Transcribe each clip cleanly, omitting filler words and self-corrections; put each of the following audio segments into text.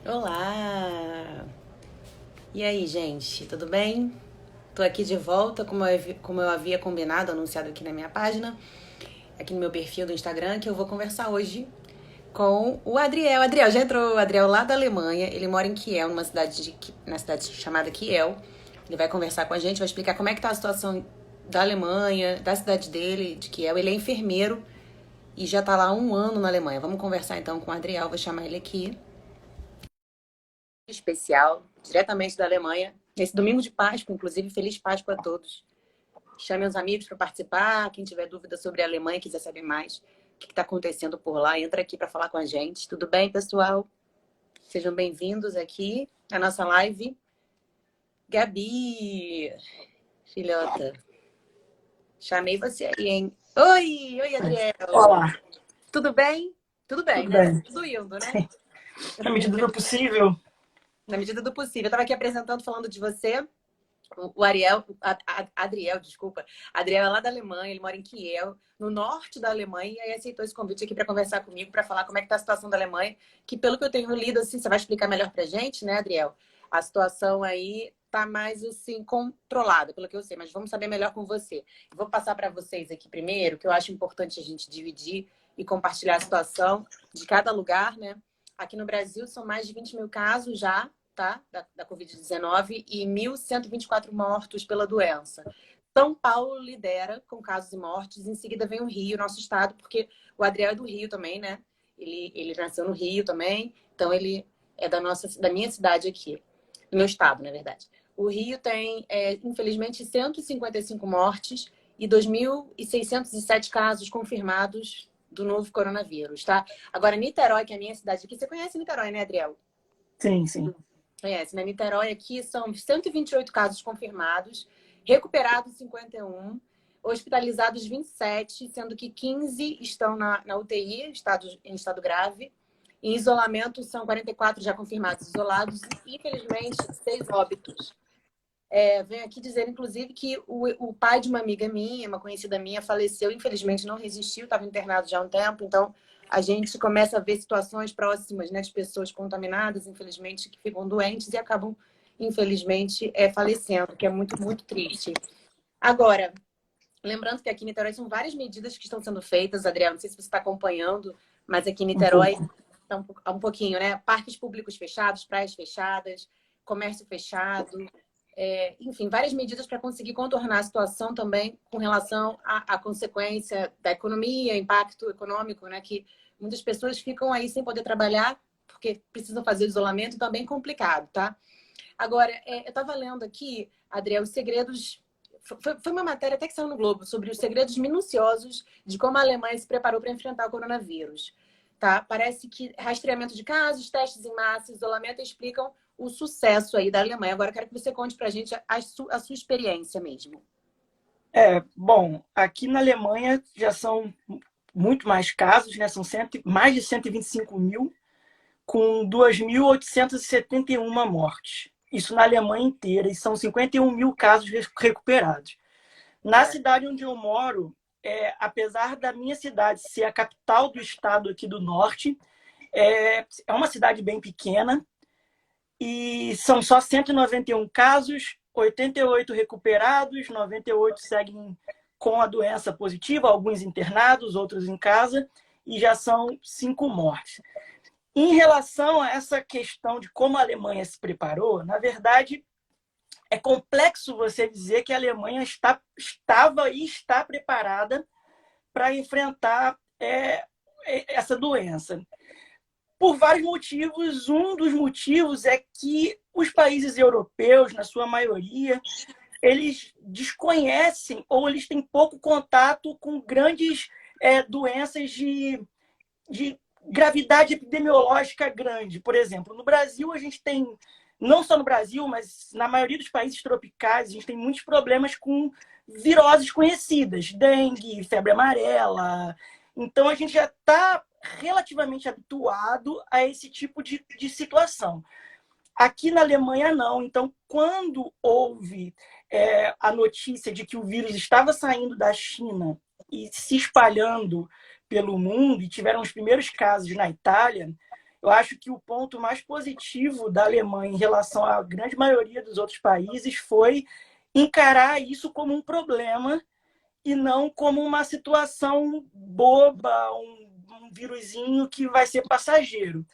Olá! E aí, gente, tudo bem? Tô aqui de volta, como eu havia combinado, anunciado aqui na minha página, aqui no meu perfil do Instagram, que eu vou conversar hoje com o Adriel. Adriel, já entrou o Adriel lá da Alemanha, ele mora em Kiel, na cidade chamada Kiel. Ele vai conversar com a gente, vai explicar como é que tá a situação da Alemanha, da cidade dele, de Kiel. Ele é enfermeiro e já tá lá há um ano na Alemanha. Vamos conversar então com o Adriel, vou chamar ele aqui. Especial, diretamente da Alemanha, nesse domingo de Páscoa, inclusive, feliz Páscoa a todos. Chame os amigos para participar, quem tiver dúvida sobre a Alemanha, quiser saber mais o que está acontecendo por lá, entra aqui para falar com a gente. Tudo bem, pessoal? Sejam bem-vindos aqui à nossa live. Gabi, filhota, chamei você aí, hein? Oi, Adriel. Olá, Tudo bem? Tudo bem, tudo né? Tá bem? tudo indo, né? Sim. Na medida do possível. Na medida do possível. Eu estava aqui apresentando, falando de você. O Ariel, Adriel, desculpa. Adriel é lá da Alemanha, ele mora em Kiel, no norte da Alemanha, e aí aceitou esse convite aqui para conversar comigo, para falar como é que tá a situação da Alemanha, que pelo que eu tenho lido, assim, você vai explicar melhor pra gente, né, Adriel? A situação aí tá mais, assim, controlada, pelo que eu sei, mas vamos saber melhor com você. Eu vou passar para vocês aqui primeiro, que eu acho importante a gente dividir e compartilhar a situação de cada lugar, né? Aqui no Brasil são mais de 20 mil casos já, tá? Da Covid-19 e 1.124 mortos pela doença. São Paulo lidera com casos e mortes, em seguida vem o Rio, nosso estado, porque o Adriel é do Rio também, né? Ele nasceu no Rio também, então ele é da minha cidade aqui, do meu estado, na verdade. O Rio tem, infelizmente, 155 mortes e 2.607 casos confirmados do novo coronavírus, tá? Agora, Niterói, que é a minha cidade aqui, você conhece Niterói, né, Adriel? Sim, sim. Conhece, né? Niterói aqui são 128 casos confirmados, recuperados 51, hospitalizados 27, sendo que 15 estão na UTI, em estado grave. Em isolamento são 44 já confirmados isolados e, infelizmente, 6 óbitos. Venho aqui dizer, inclusive, que o pai de uma amiga minha, uma conhecida minha, faleceu, infelizmente não resistiu, estava internado já há um tempo, então a gente começa a ver situações próximas, né, de pessoas contaminadas, infelizmente, que ficam doentes e acabam, infelizmente, falecendo, que é muito, muito triste. Agora, lembrando que aqui em Niterói são várias medidas que estão sendo feitas, Adriano, não sei se você está acompanhando, mas aqui em Um Niterói pouco. está um pouquinho, né? Parques públicos fechados, praias fechadas, comércio fechado, enfim, várias medidas para conseguir contornar a situação também com relação à consequência da economia, impacto econômico, né? Que muitas pessoas ficam aí sem poder trabalhar porque precisam fazer o isolamento, então é bem complicado, tá? Agora, eu estava lendo aqui, Adriel, os segredos. Foi uma matéria até que saiu no Globo sobre os segredos minuciosos de como a Alemanha se preparou para enfrentar o coronavírus. Tá? Parece que rastreamento de casos, testes em massa, isolamento explicam o sucesso aí da Alemanha. Agora eu quero que você conte para a gente a sua experiência mesmo. Bom, aqui na Alemanha já são muito mais casos, né? São mais de 125 mil, com 2.871 mortes. Isso na Alemanha inteira, e são 51 mil casos recuperados. Na É. cidade onde eu moro, apesar da minha cidade ser a capital do estado aqui do norte, é uma cidade bem pequena, e são só 191 casos, 88 recuperados, 98 seguem com a doença positiva, alguns internados, outros em casa, e já são 5 mortes. Em relação a essa questão de como a Alemanha se preparou, na verdade, é complexo você dizer que a Alemanha estava e está preparada para enfrentar essa doença. Por vários motivos. Um dos motivos é que os países europeus, na sua maioria, eles desconhecem ou eles têm pouco contato com grandes doenças de gravidade epidemiológica grande. Por exemplo, no Brasil a gente tem, não só no Brasil, mas na maioria dos países tropicais, a gente tem muitos problemas com viroses conhecidas, dengue, febre amarela. Então a gente já está relativamente habituado a esse tipo de situação. Aqui na Alemanha, não. Então, quando houve a notícia de que o vírus estava saindo da China e se espalhando pelo mundo, e tiveram os primeiros casos na Itália, Eu acho que o ponto mais positivo da Alemanha em relação à grande maioria dos outros países foi encarar isso como um problema e não como uma situação boba, um vírusinho que vai ser passageiro.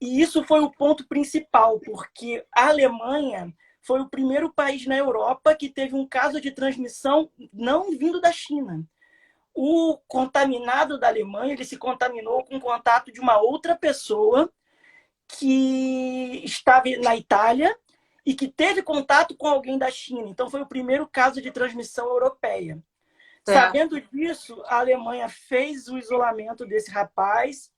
E isso foi o ponto principal, porque a Alemanha foi o primeiro país na Europa que teve um caso de transmissão não vindo da China. O contaminado da Alemanha, ele se contaminou com o contato de uma outra pessoa que estava na Itália e que teve contato com alguém da China. Então, foi o primeiro caso de transmissão europeia. Sabendo disso, a Alemanha fez o isolamento desse rapaz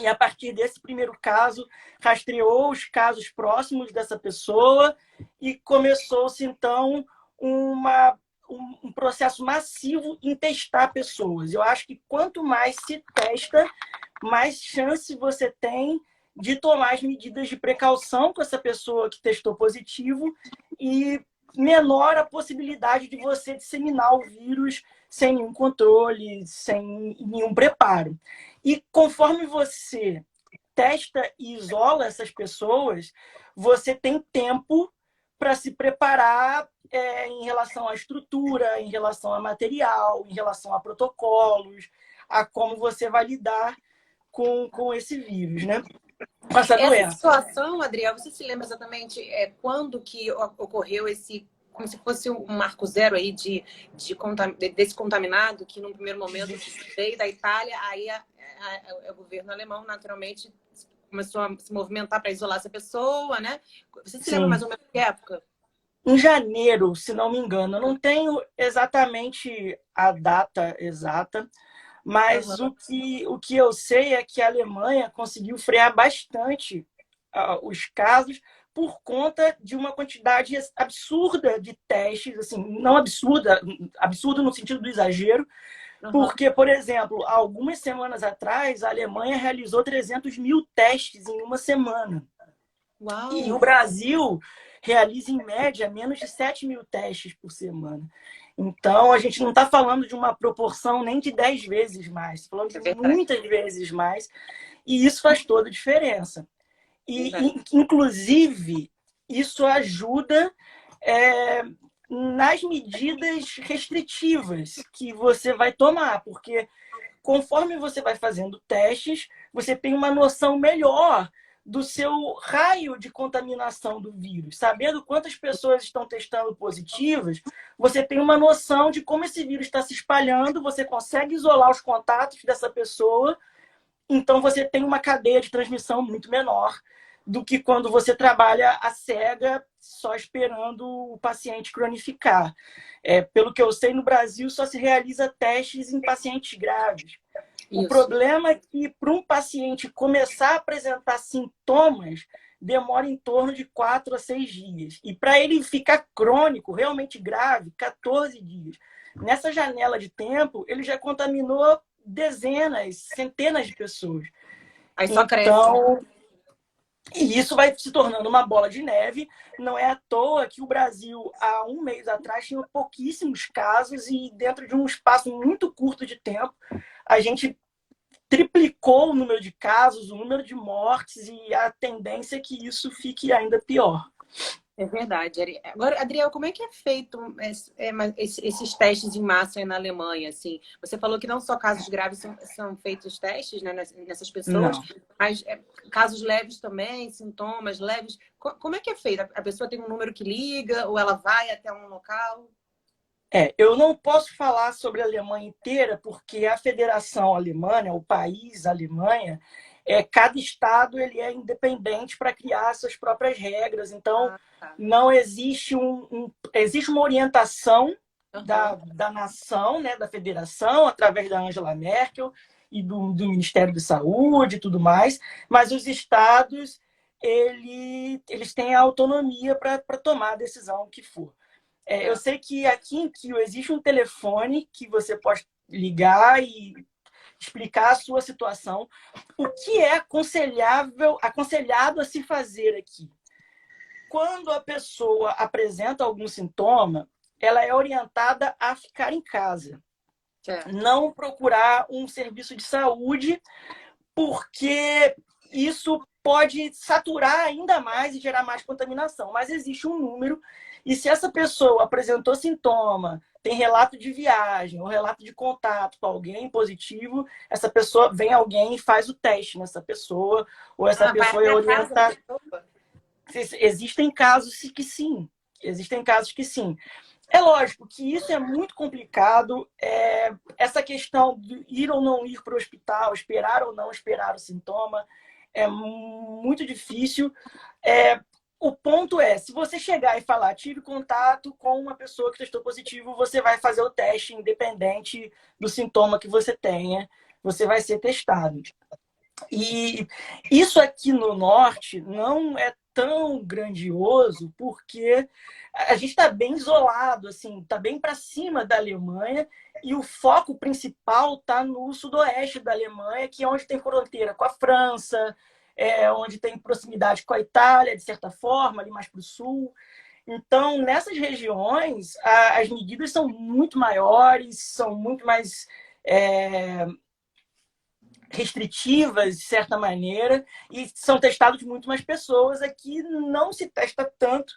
e, a partir desse primeiro caso, rastreou os casos próximos dessa pessoa e começou-se, então, um processo massivo em testar pessoas. Eu acho que quanto mais se testa, mais chance você tem de tomar as medidas de precaução com essa pessoa que testou positivo e menor a possibilidade de você disseminar o vírus sem nenhum controle, sem nenhum preparo. E conforme você testa e isola essas pessoas, você tem tempo para se preparar em relação à estrutura, em relação a material, em relação a protocolos, a como você vai lidar com esse vírus, né? Com essa Essa doença. situação, Adriel, você se lembra exatamente quando que ocorreu esse, como se fosse um marco zero aí desse contaminado, que num primeiro momento veio da Itália, aí o governo alemão naturalmente começou a se movimentar para isolar essa pessoa, né? Você se lembra mais ou menos que época? Em janeiro, se não me engano, eu não tenho exatamente a data exata, mas o que eu sei é que a Alemanha conseguiu frear bastante os casos por conta de uma quantidade absurda de testes, assim, não absurda, absurdo no sentido do exagero, porque, por exemplo, algumas semanas atrás, a Alemanha realizou 300 mil testes em uma semana. Uau. E o Brasil realiza, em média, menos de 7 mil testes por semana. Então, a gente não está falando de uma proporção nem de 10 vezes mais, está falando de muitas vezes mais, e isso faz toda a diferença. E, inclusive, isso ajuda nas medidas restritivas que você vai tomar, porque conforme você vai fazendo testes, você tem uma noção melhor do seu raio de contaminação do vírus. Sabendo quantas pessoas estão testando positivas, você tem uma noção de como esse vírus está se espalhando, você consegue isolar os contatos dessa pessoa, então você tem uma cadeia de transmissão muito menor do que quando você trabalha à cega, só esperando o paciente cronificar. Pelo que eu sei, no Brasil só se realiza testes em pacientes graves. O problema é que, para um paciente começar a apresentar sintomas, demora em torno de 4 a 6 dias. E para ele ficar crônico, realmente grave, 14 dias. Nessa janela de tempo, ele já contaminou dezenas, centenas de pessoas. Aí só cresce. E isso vai se tornando uma bola de neve. Não é à toa que o Brasil, há um mês atrás, tinha pouquíssimos casos e, dentro de um espaço muito curto de tempo, a gente triplicou o número de casos, o número de mortes, e a tendência é que isso fique ainda pior. É verdade. Agora, Adriel, como é que é feito esses testes em massa aí na Alemanha? Assim, você falou que não só casos graves são feitos testes, né, nessas pessoas, mas casos leves também, sintomas leves. Como é que é feito? A pessoa tem um número que liga ou ela vai até um local? Eu não posso falar sobre a Alemanha inteira, porque a Federação Alemã, o país Alemanha, cada estado ele é independente para criar suas próprias regras. Então, não existe existe uma orientação da nação, né, da federação, através da Angela Merkel e do Ministério da Saúde e tudo mais, mas os estados eles têm a autonomia para tomar a decisão que for. Eu sei que aqui em Kio existe um telefone que você pode ligar e explicar a sua situação. O que é aconselhado a se fazer aqui? Quando a pessoa apresenta algum sintoma, ela é orientada a ficar em casa. Não procurar um serviço de saúde, porque isso pode saturar ainda mais e gerar mais contaminação. Mas existe um número, e se essa pessoa apresentou sintoma, tem relato de viagem ou relato de contato com alguém positivo, essa pessoa vem alguém e faz o teste nessa pessoa, ou essa Vai pessoa é até a casa da orientada. pessoa? Existem casos que sim. Existem casos que sim. É lógico que isso é muito complicado. Essa questão de ir ou não ir para o hospital, esperar ou não esperar o sintoma, é muito difícil. O ponto é, se você chegar e falar, tive contato com uma pessoa que testou positivo, você vai fazer o teste independente do sintoma que você tenha, você vai ser testado. E isso aqui no norte não é tão grandioso porque a gente está bem isolado, assim, está bem para cima da Alemanha e o foco principal está no sudoeste da Alemanha, que é onde tem fronteira com a França, onde tem proximidade com a Itália, de certa forma, ali mais para o sul. Então, nessas regiões, as medidas são muito maiores, são muito mais restritivas, de certa maneira, e são testados muito mais pessoas. Aqui não se testa tanto,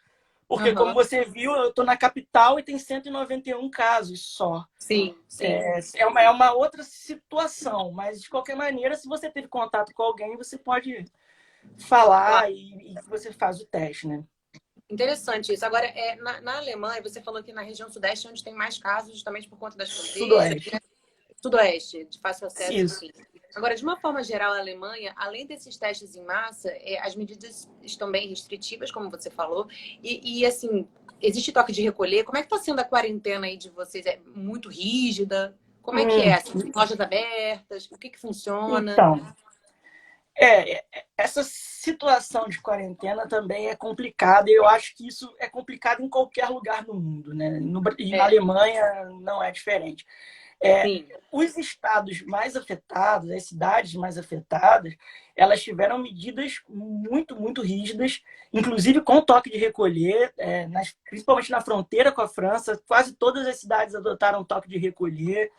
porque, como você viu, eu estou na capital e tem 191 casos só. Sim, sim. É uma outra situação, mas, de qualquer maneira, se você teve contato com alguém, você pode falar e você faz o teste, né? Interessante isso. Agora, na Alemanha, você falou que na região sudeste é onde tem mais casos, justamente por conta das fronteiras, Sudoeste. né? Sudoeste, de fácil acesso, Isso. enfim. Agora, de uma forma geral, a Alemanha, além desses testes em massa, as medidas estão bem restritivas, como você falou, e assim, existe toque de recolher. Como é que está sendo a quarentena aí de vocês? É muito rígida? Como é que é? Assim, lojas abertas? O que funciona? Então, essa situação de quarentena também é complicada, e eu acho que isso é complicado em qualquer lugar do mundo, né? E na Alemanha não é diferente. Os estados mais afetados, as cidades mais afetadas, elas tiveram medidas muito, muito rígidas, inclusive com toque de recolher, principalmente na fronteira com a França. Quase todas as cidades adotaram toque de recolher,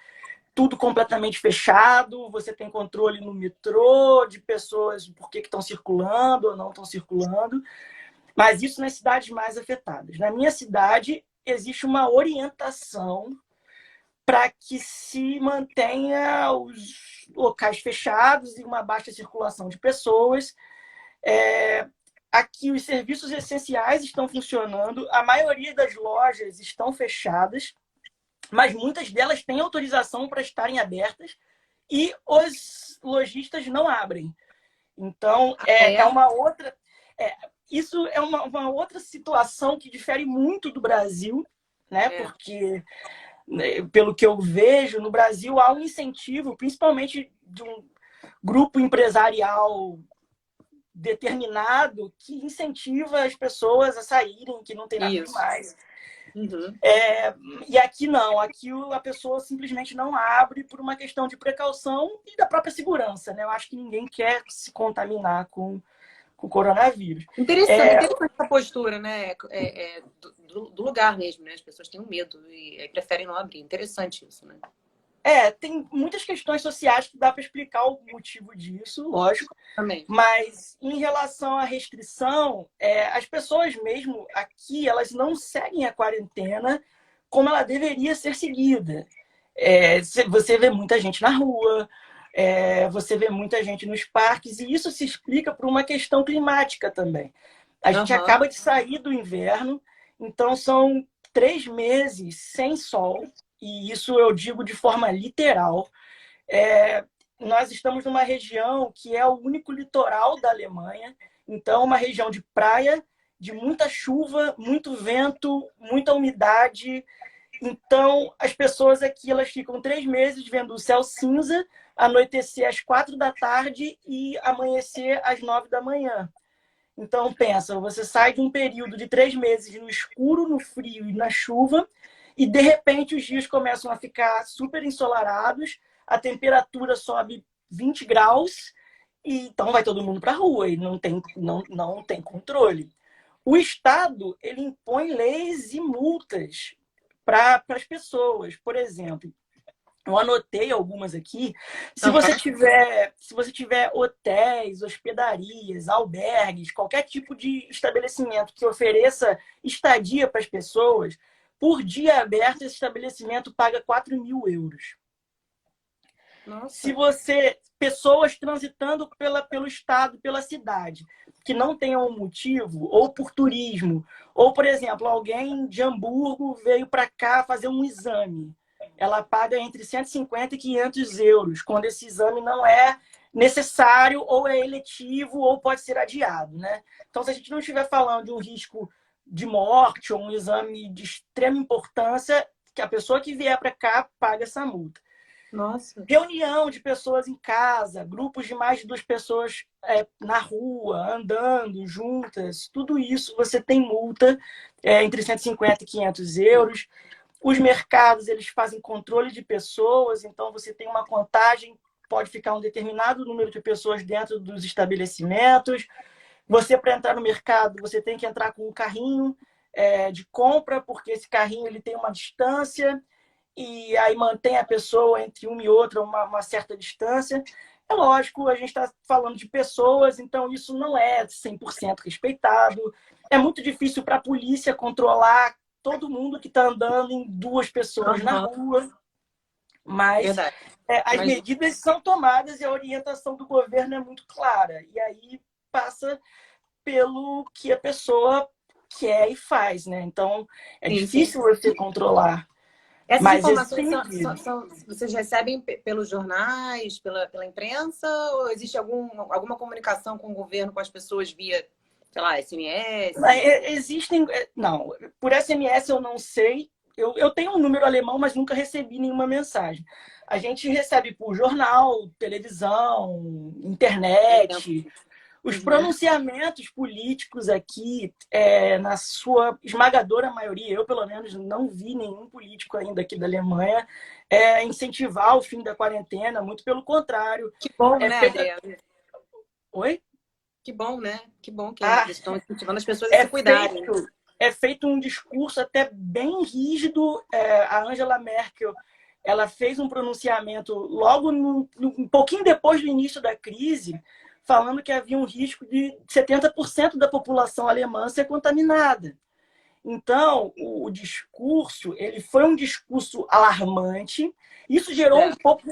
tudo completamente fechado. Você tem controle no metrô de pessoas, por que estão circulando ou não estão circulando. Mas isso nas cidades mais afetadas. Na minha cidade, existe uma orientação para que se mantenha os locais fechados e uma baixa circulação de pessoas. Aqui os serviços essenciais estão funcionando, a maioria das lojas estão fechadas, mas muitas delas têm autorização para estarem abertas e os lojistas não abrem. Então, uma outra... isso é uma outra situação que difere muito do Brasil, né? Porque, pelo que eu vejo, no Brasil há um incentivo, principalmente de um grupo empresarial determinado, que incentiva as pessoas a saírem, que não tem nada demais. E aqui não, aqui a pessoa simplesmente não abre por uma questão de precaução e da própria segurança, né? Eu acho que ninguém quer se contaminar com o coronavírus. Interessante essa postura, né? Do lugar mesmo, né? As pessoas têm um medo e aí preferem não abrir. Interessante isso, né? Tem muitas questões sociais que dá para explicar o motivo disso, lógico. Também. Mas em relação à restrição, as pessoas mesmo aqui, elas não seguem a quarentena como ela deveria ser seguida. Você vê muita gente na rua, você vê muita gente nos parques, e isso se explica por uma questão climática também. A gente acaba de sair do inverno, então são 3 meses sem sol, e isso eu digo de forma literal. Nós estamos numa região que é o único litoral da Alemanha, então uma região de praia, de muita chuva, muito vento, muita umidade. Então, as pessoas aqui, elas ficam 3 meses vendo o céu cinza, anoitecer às 4 da tarde e amanhecer às 9 da manhã. Então, pensa, você sai de um período de 3 meses no escuro, no frio e na chuva, e de repente os dias começam a ficar super ensolarados, a temperatura sobe 20 graus, e então vai todo mundo para a rua e não tem controle. O Estado, ele impõe leis e multas para as pessoas. Por exemplo, Eu anotei algumas aqui. Se Uhum. você tiver hotéis, hospedarias, albergues, qualquer tipo de estabelecimento que ofereça estadia para as pessoas, por dia aberto, esse estabelecimento paga 4.000 euros. Se Nossa. você, pessoas transitando pelo estado, pela cidade, que não tenham um motivo, ou por turismo, ou, por exemplo, alguém de Hamburgo veio para cá fazer um exame, ela paga entre 150 e 500 euros, quando esse exame não é necessário, ou é eletivo, ou pode ser adiado, né? Então, se a gente não estiver falando de um risco de morte ou um exame de extrema importância, que a pessoa que vier para cá paga essa multa. Nossa. Reunião de pessoas em casa, grupos de mais de 2 pessoas na rua, andando juntas, tudo isso você tem multa entre 150 e 500 euros. Os mercados, eles fazem controle de pessoas, então você tem uma contagem, pode ficar um determinado número de pessoas dentro dos estabelecimentos. Você, para entrar no mercado, você tem que entrar com um carrinho de compra, porque esse carrinho ele tem uma distância, e aí mantém a pessoa entre uma e outra uma certa distância. É lógico, a gente está falando de pessoas, então isso não é 100% respeitado. É muito difícil para a polícia controlar todo mundo que está andando em 2 pessoas na Uhum. rua, mas Verdade. as Mas, medidas são tomadas e a orientação do governo é muito clara. E aí passa pelo que a pessoa quer e faz, né? Então é sim, sim. difícil você controlar. Essas Mas informações existem medidas. vocês recebem pelos jornais, pela imprensa, ou existe alguma comunicação com o governo, com as pessoas via, sei lá, SMS? Existem. Não, por SMS eu não sei. Eu tenho um número alemão, mas nunca recebi nenhuma mensagem. A gente recebe por jornal, televisão, internet. Os Uhum. pronunciamentos políticos aqui, na sua esmagadora maioria, eu pelo menos não vi nenhum político ainda aqui da Alemanha incentivar o fim da quarentena, muito pelo contrário. Que bom, É né, feita. Adriana? Oi? Que bom, né? Que bom que Ah, eles estão incentivando as pessoas a é se cuidarem. feito, é feito um discurso até bem rígido. A Angela Merkel, ela fez um pronunciamento logo um pouquinho depois do início da crise, falando que havia um risco de 70% da população alemã ser contaminada. Então, o discurso, ele foi um discurso alarmante. Isso gerou É. um pouco,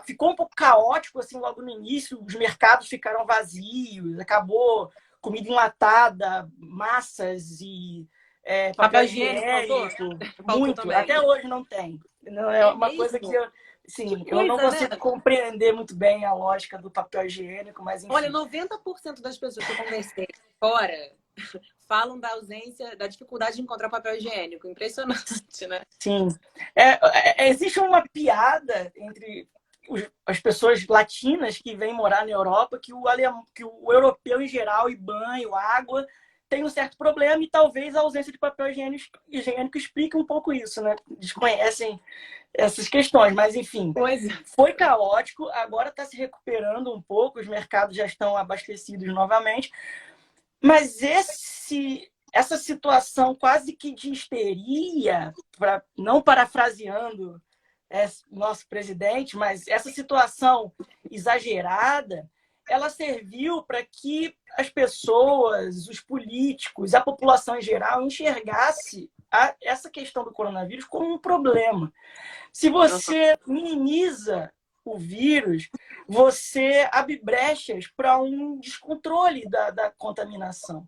ficou um pouco caótico assim logo no início. Os mercados ficaram vazios, acabou comida enlatada, massas e papel Papel higiênico faltou? higiênico, Faltou muito. também. Até hoje não tem. Não é É uma coisa que mesmo? eu, Que sim, eu não coisa, né? consigo compreender muito bem a lógica do papel higiênico, mas Olha, enfim. 90% das pessoas que eu conversei fora falam da ausência, da dificuldade de encontrar papel higiênico. Impressionante, né? Sim. Existe uma piada entre as pessoas latinas que vêm morar na Europa que o europeu em geral, e banho, água, tem um certo problema e talvez a ausência de papel higiênico explique um pouco isso, né? Desconhecem essas questões, mas enfim, Pois é. foi caótico, agora está se recuperando um pouco, os mercados já estão abastecidos novamente, mas essa situação quase que de histeria, não parafraseando nosso presidente, mas essa situação exagerada, ela serviu para que as pessoas, os políticos, a população em geral enxergasse essa questão do coronavírus como um problema. Se você minimiza o vírus, você abre brechas para um descontrole da contaminação.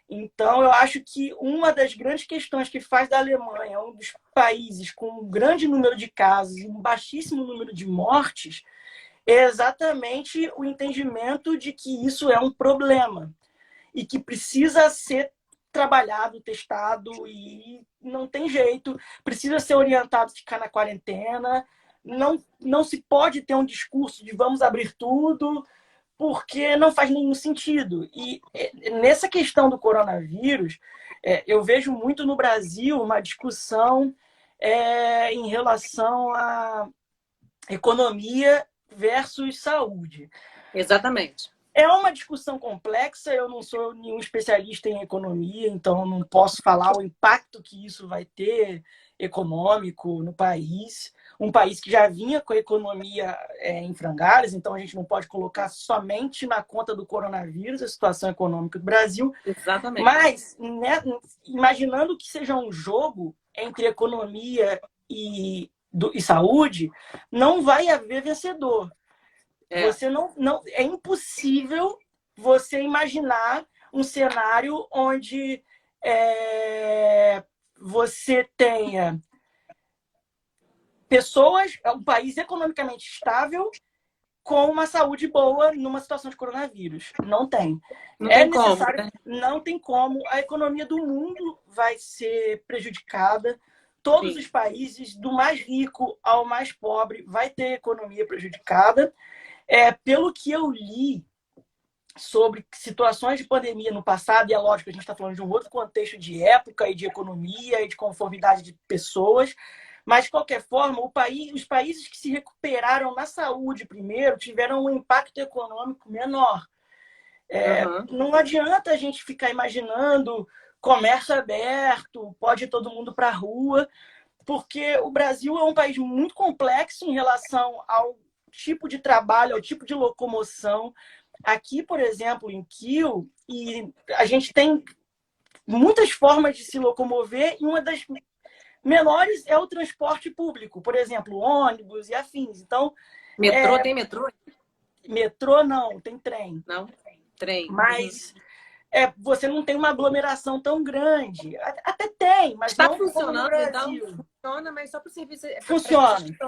Então, eu acho que uma das grandes questões que faz da Alemanha um dos países com um grande número de casos e um baixíssimo número de mortes é exatamente o entendimento de que isso é um problema e que precisa ser trabalhado, testado e não tem jeito, precisa ser orientado a ficar na quarentena, não se pode ter um discurso de vamos abrir tudo, porque não faz nenhum sentido. E nessa questão do coronavírus, eu vejo muito no Brasil uma discussão em relação à economia versus saúde. Exatamente. É uma discussão complexa, eu não sou nenhum especialista em economia, então não posso falar o impacto que isso vai ter econômico no país. um país que já vinha com a economia em frangalhos, então a gente não pode colocar somente na conta do coronavírus a situação econômica do Brasil. Exatamente. Mas, né, imaginando que seja um jogo entre economia e saúde, não vai haver vencedor. Você não, é impossível você imaginar um cenário onde você tenha pessoas, um país economicamente estável com uma saúde boa numa situação de coronavírus. Não tem. Não tem necessário, como, né? não tem como. A economia do mundo vai ser prejudicada. Todos Sim. os países, do mais rico ao mais pobre, vai ter economia prejudicada. Pelo que eu li sobre situações de pandemia no passado, e é lógico que a gente está falando de um outro contexto de época e de economia e de conformidade de pessoas, mas, de qualquer forma, os países que se recuperaram na saúde primeiro tiveram um impacto econômico menor. Não adianta a gente ficar imaginando comércio aberto, pode ir todo mundo para a rua, porque o Brasil é um país muito complexo em relação ao tipo de trabalho, ao tipo de locomoção. Aqui, por exemplo, em Kiel, e a gente tem muitas formas de se locomover, e uma das menores é o transporte público, por exemplo, ônibus e afins. Então, Metrô, tem metrô? Metrô não, tem trem. Não, trem. Mas você não tem uma aglomeração tão grande. Até tem, mas Está não como no funcionando, então? Brasil. Funciona, mas só para o serviço.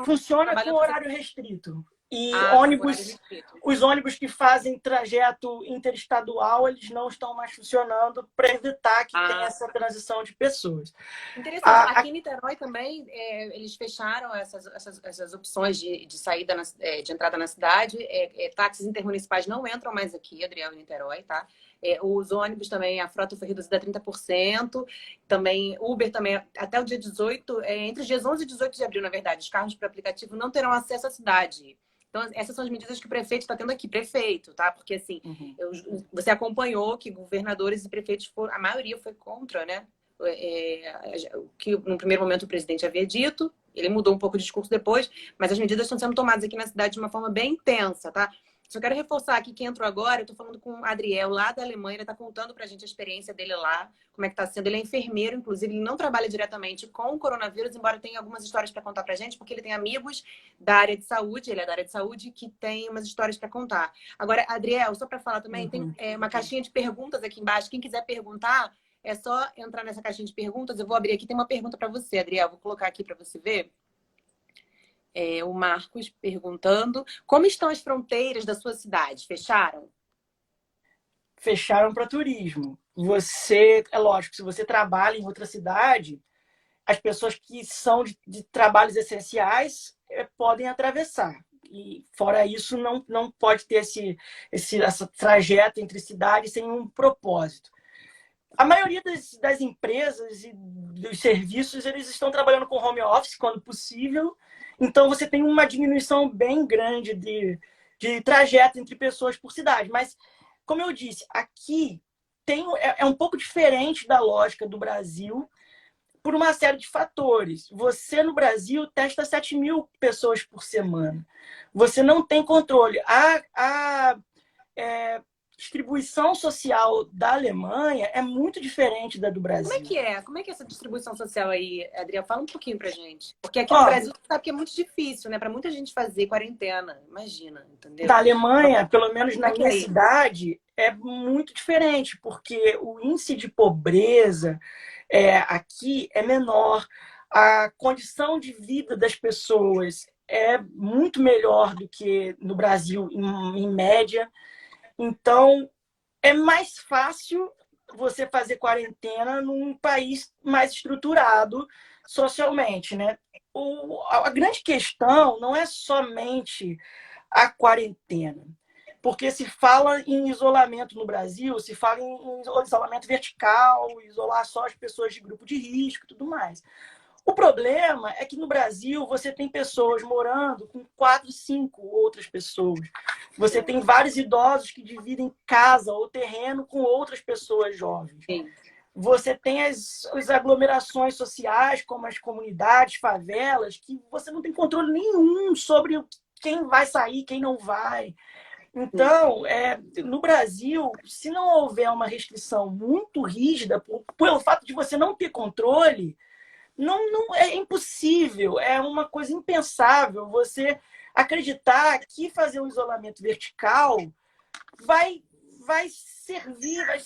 Funciona com horário restrito. E ônibus, os ônibus que fazem trajeto interestadual, eles não estão mais funcionando para evitar que tenha essa transição de pessoas. Interessante. Aqui em Niterói também, eles fecharam essas opções de saída, de entrada na cidade. Táxis intermunicipais não entram mais aqui, Adriel, em Niterói, tá? Os ônibus também, a frota foi reduzida a 30%. Também, Uber também, até o dia 18, entre os dias 11 e 18 de abril, na verdade, os carros por aplicativo não terão acesso à cidade. Então, essas são as medidas que o prefeito está tendo aqui. Prefeito, tá? Porque, assim, você acompanhou que governadores e prefeitos a maioria foi contra, né? O que no primeiro momento o presidente havia dito, ele mudou um pouco o discurso depois, mas as medidas estão sendo tomadas aqui na cidade de uma forma bem intensa, tá? Só quero reforçar aqui que entrou agora, eu tô falando com o Adriel, lá da Alemanha, ele tá contando pra gente a experiência dele lá, como é que tá sendo. Ele é enfermeiro, inclusive, ele não trabalha diretamente com o coronavírus, embora tenha algumas histórias para contar pra gente, porque ele tem amigos da área de saúde, ele é da área de saúde, que tem umas histórias para contar. Agora, Adriel, só para falar também, tem uma caixinha de perguntas aqui embaixo, quem quiser perguntar, é só entrar nessa caixinha de perguntas. Eu vou abrir aqui, tem uma pergunta para você, Adriel, vou colocar aqui para você ver. O Marcos perguntando: como estão as fronteiras da sua cidade? Fecharam? Fecharam para turismo. É lógico, se você trabalha em outra cidade, as pessoas que são de trabalhos essenciais podem atravessar. E fora isso, não pode ter essa trajeto entre cidades sem um propósito. A maioria das empresas e dos serviços, eles estão trabalhando com home office quando possível. Então, você tem uma diminuição bem grande de trajeto entre pessoas por cidade. Mas, como eu disse, aqui é um pouco diferente da lógica do Brasil por uma série de fatores. Você, no Brasil, testa 7.000 pessoas por semana. Você não tem controle. A distribuição social da Alemanha é muito diferente da do Brasil. Como é que é? Como é que é essa distribuição social aí, Adriel? Fala um pouquinho pra gente. Porque aqui no Brasil, você sabe que é muito difícil, né? Pra muita gente fazer quarentena. Imagina, entendeu? Da Alemanha, pelo menos na minha cidade, é muito diferente, porque o índice de pobreza aqui é menor. A condição de vida das pessoas é muito melhor do que no Brasil, em média. Então, é mais fácil você fazer quarentena num país mais estruturado socialmente, né? A grande questão não é somente a quarentena, porque se fala em isolamento no Brasil, se fala em isolamento vertical, isolar só as pessoas de grupo de risco e tudo mais. O problema é que no Brasil você tem pessoas morando com 4, 5 outras pessoas. Você tem vários idosos que dividem casa ou terreno com outras pessoas jovens. Sim. você tem as aglomerações sociais, como as comunidades, favelas, que você não tem controle nenhum sobre quem vai sair, quem não vai. Então, no Brasil, se não houver uma restrição muito rígida, pelo fato de você não ter controle, não é impossível, é uma coisa impensável você acreditar que fazer um isolamento vertical vai servir, vai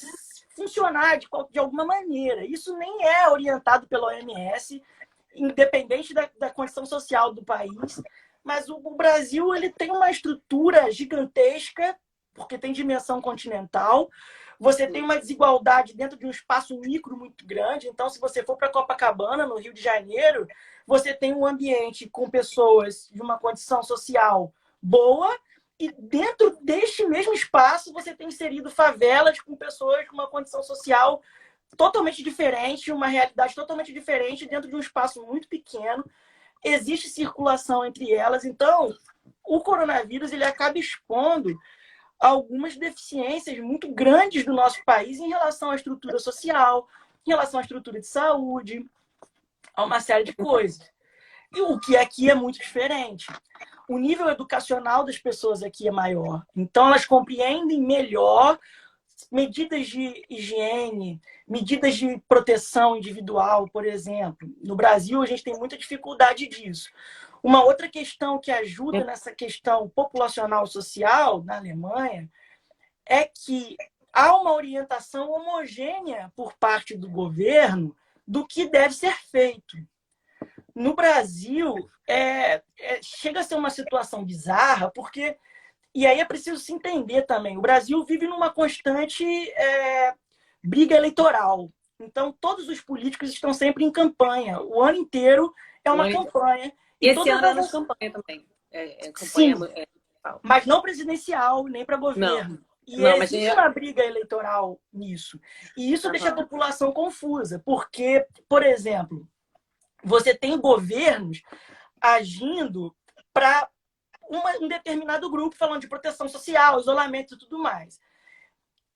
funcionar de alguma maneira. Isso nem é orientado pela OMS, independente da condição social do país. Mas o Brasil ele tem uma estrutura gigantesca, porque tem dimensão continental. Você tem uma desigualdade dentro de um espaço micro muito grande. Então, se você for para Copacabana, no Rio de Janeiro, você tem um ambiente com pessoas de uma condição social boa, e dentro deste mesmo espaço você tem inserido favelas com pessoas com uma condição social totalmente diferente, uma realidade totalmente diferente dentro de um espaço muito pequeno. Existe circulação entre elas. Então, o coronavírus ele acaba expondo algumas deficiências muito grandes do nosso país em relação à estrutura social, em relação à estrutura de saúde, a uma série de coisas. E o que aqui é muito diferente. O nível educacional das pessoas aqui é maior. Então, elas compreendem melhor medidas de higiene, medidas de proteção individual, por exemplo. No Brasil, a gente tem muita dificuldade disso. Uma outra questão que ajuda nessa questão populacional social na Alemanha é que há uma orientação homogênea por parte do governo do que deve ser feito. No Brasil, chega a ser uma situação bizarra, porque... E aí é preciso se entender também. O Brasil vive numa constante briga eleitoral. Então, todos os políticos estão sempre em campanha. O ano inteiro é uma campanha. E esse ano é de campanha também. Sim, mas não presidencial, nem para governo. Não. E existe uma briga eleitoral nisso. E isso deixa a população confusa. Porque, por exemplo, você tem governos agindo para um determinado grupo, falando de proteção social, isolamento e tudo mais.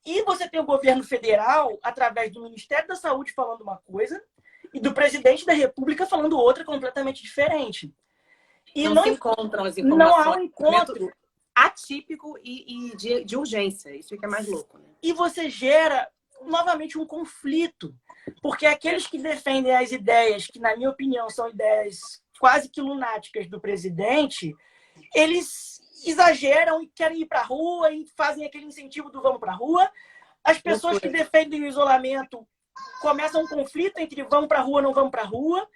E você tem o governo federal, através do Ministério da Saúde, falando uma coisa, e do presidente da República falando outra completamente diferente. E não se encontram as informações. Não há um encontro atípico e de urgência. Isso que é mais louco. Né? E você gera, novamente, um conflito. Porque aqueles que defendem as ideias, que, na minha opinião, são ideias quase que lunáticas do presidente, eles exageram e querem ir para a rua e fazem aquele incentivo do vamos para a rua. As pessoas que defendem o isolamento começam um conflito entre vamos para a rua, não vamos para a rua.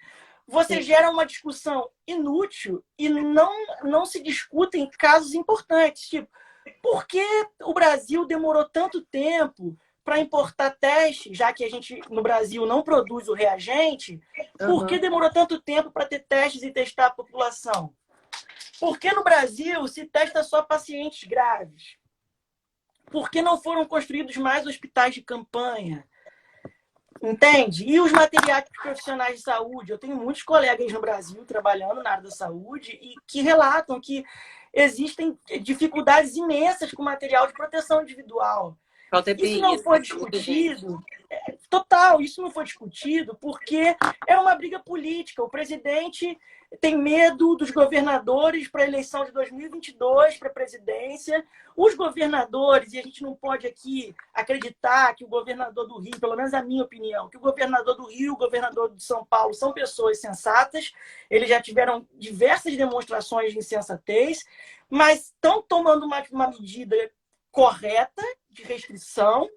Você gera uma discussão inútil e não se discutem casos importantes. Tipo, por que o Brasil demorou tanto tempo para importar testes, já que a gente, no Brasil, não produz o reagente? Por que demorou tanto tempo para ter testes e testar a população? Por que no Brasil se testa só pacientes graves? Por que não foram construídos mais hospitais de campanha? Entende? E os materiais profissionais de saúde? Eu tenho muitos colegas no Brasil trabalhando na área da saúde e que relatam que existem dificuldades imensas com material de proteção individual. Isso não foi discutido. Total, isso não foi discutido porque era uma briga política. O presidente tem medo dos governadores para a eleição de 2022, para a presidência. Os governadores, e a gente não pode aqui acreditar que o governador do Rio, pelo menos a minha opinião, que o governador do Rio, o governador de São Paulo são pessoas sensatas, eles já tiveram diversas demonstrações de insensatez, mas estão tomando uma medida correta de restrição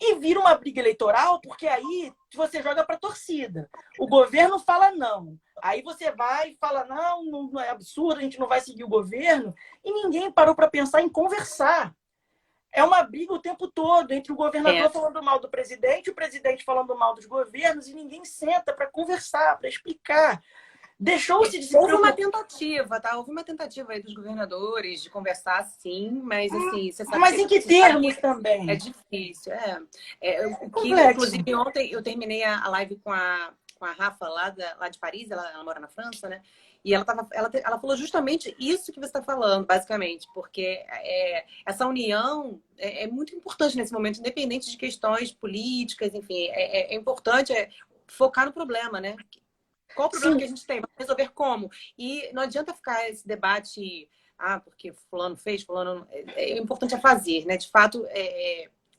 e vira uma briga eleitoral, porque aí você joga para a torcida. O governo fala não. Aí você vai e fala, não é absurdo, a gente não vai seguir o governo. E ninguém parou para pensar em conversar. É uma briga o tempo todo entre o governador falando mal do presidente, o presidente falando mal dos governos, e ninguém senta para conversar, para explicar. Deixou-se de se Houve uma tentativa, tá? Houve uma tentativa aí dos governadores de conversar, sim, mas assim... Você sabe mas em que termos também? É difícil, inclusive, ontem eu terminei a live com a Rafa lá de Paris, ela mora na França, né? E ela falou justamente isso que você está falando, basicamente, porque essa união é muito importante nesse momento, independente de questões políticas, enfim, é importante focar no problema, né? Qual o problema Sim, que a gente tem? Vamos resolver como? E não adianta ficar esse debate, porque fulano fez, fulano... É importante fazer, né? De fato,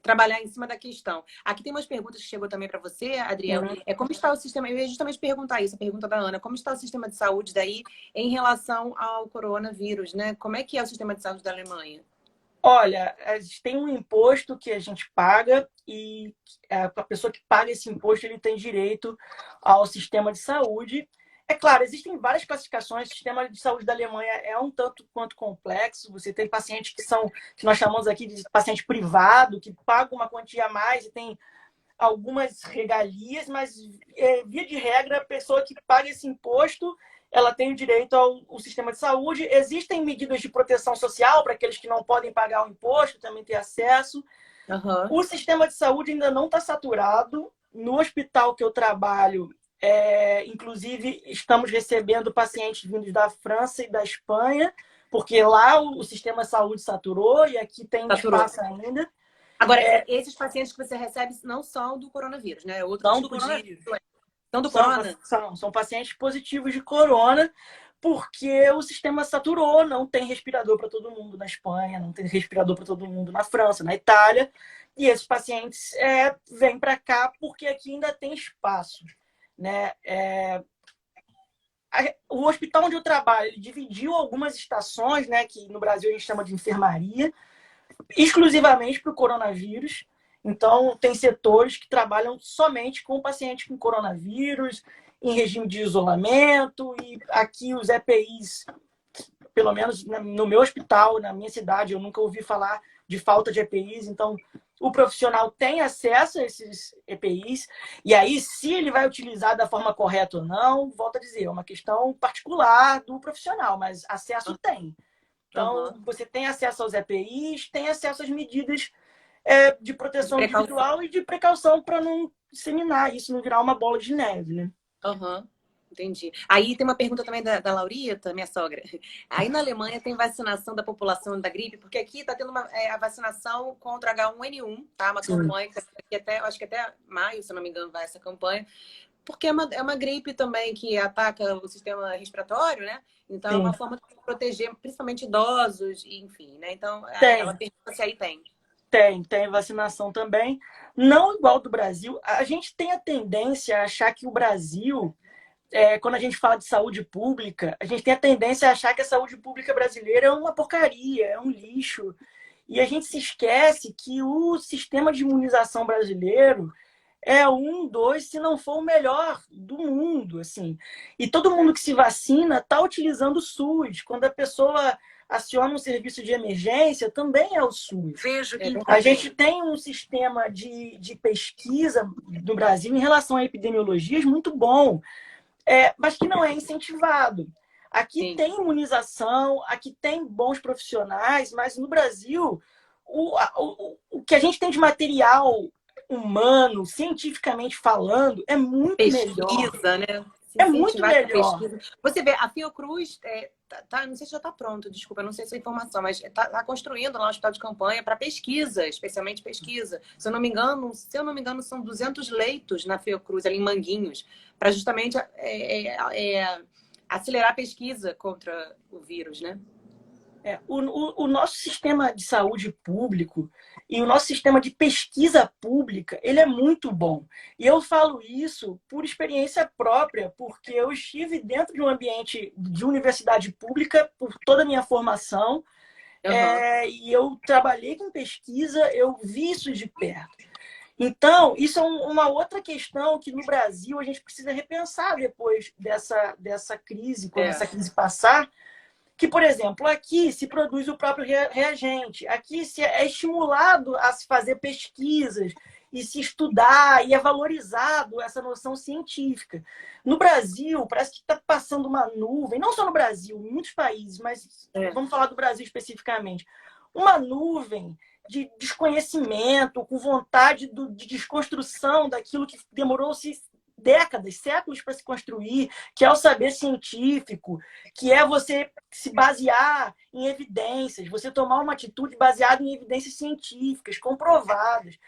trabalhar em cima da questão. Aqui tem umas perguntas que chegou também para você, Adriel. sim. Como está o sistema? Eu ia justamente perguntar isso, a pergunta da Ana. Como está o sistema de saúde daí em relação ao coronavírus, né? Como é que é o sistema de saúde da Alemanha? Olha, a gente tem um imposto que a gente paga e a pessoa que paga esse imposto ele tem direito ao sistema de saúde. É claro, existem várias classificações. O sistema de saúde da Alemanha é um tanto quanto complexo. Você tem pacientes que nós chamamos aqui de paciente privado, que pagam uma quantia a mais e tem algumas regalias, mas via de regra, a pessoa que paga esse imposto ela tem o direito ao sistema de saúde. Existem medidas de proteção social para aqueles que não podem pagar o imposto, também ter acesso. Uhum. O sistema de saúde ainda não está saturado. No hospital que eu trabalho, inclusive, estamos recebendo pacientes vindos da França e da Espanha, porque lá o sistema de saúde saturou e aqui tem espaço ainda. Agora, esses pacientes que você recebe não são do coronavírus, né? É outro Não do tipo de... coronavírus. São do corona? São pacientes positivos de corona, porque o sistema saturou, não tem respirador para todo mundo na Espanha, não tem respirador para todo mundo na França, na Itália, e esses pacientes vêm para cá porque aqui ainda tem espaço, né? O hospital onde eu trabalho, ele dividiu algumas estações, né, que no Brasil a gente chama de enfermaria, exclusivamente para o coronavírus. Então, tem setores que trabalham somente com pacientes com coronavírus, em regime de isolamento, e aqui os EPIs, pelo menos no meu hospital, na minha cidade, eu nunca ouvi falar de falta de EPIs, então o profissional tem acesso a esses EPIs, e aí, se ele vai utilizar da forma correta ou não, volto a dizer, é uma questão particular do profissional, mas acesso tem. Então, você tem acesso aos EPIs, tem acesso às medidas de proteção individual e de precaução para não disseminar isso, não virar uma bola de neve, né? Entendi. Aí tem uma pergunta também da Laurita, minha sogra. Aí na Alemanha tem vacinação da população da gripe, porque aqui está tendo a vacinação contra H1N1, tá? Uma campanha que acho que até maio, se não me engano, vai essa campanha. Porque é uma gripe também que ataca o sistema respiratório, né? Então, é uma forma de proteger, principalmente idosos, enfim, né? Então, ela pergunta se aí tem. Tem vacinação também. Não igual do Brasil. A gente tem a tendência a achar que o Brasil, quando a gente fala de saúde pública, a gente tem a tendência a achar que a saúde pública brasileira é uma porcaria, é um lixo. E a gente se esquece que o sistema de imunização brasileiro é dois, se não for o melhor do mundo, assim. E todo mundo que se vacina está utilizando o SUS. Quando a pessoa aciona um serviço de emergência, também é o SUS. A gente tem um sistema de pesquisa no Brasil em relação a epidemiologias muito bom, mas que não é incentivado. Aqui tem imunização, aqui tem bons profissionais, mas no Brasil, o que a gente tem de material humano, cientificamente falando, é muito melhor. Pesquisa, né? É muito melhor. Você vê, a Fiocruz, não sei se já está pronto, desculpa, não sei se é informação, mas está construindo lá um hospital de campanha para pesquisa, especialmente pesquisa. Se eu não me engano, são 200 leitos na Fiocruz, ali em Manguinhos, para justamente acelerar a pesquisa contra o vírus, né? O nosso sistema de saúde público e o nosso sistema de pesquisa pública, ele é muito bom. E eu falo isso por experiência própria, porque eu estive dentro de um ambiente de universidade pública por toda a minha formação, e eu trabalhei com pesquisa, eu vi isso de perto. Então, isso é uma outra questão que no Brasil a gente precisa repensar depois dessa crise, quando essa crise passar. Que, por exemplo, aqui se produz o próprio reagente, aqui se é estimulado a se fazer pesquisas e se estudar, e é valorizado essa noção científica. No Brasil, parece que está passando uma nuvem, não só no Brasil, em muitos países, mas vamos falar do Brasil especificamente, uma nuvem de desconhecimento, com vontade de desconstrução daquilo que demorou-se décadas, séculos para se construir, que é o saber científico, que é você se basear em evidências, você tomar uma atitude baseada em evidências científicas, comprovadas.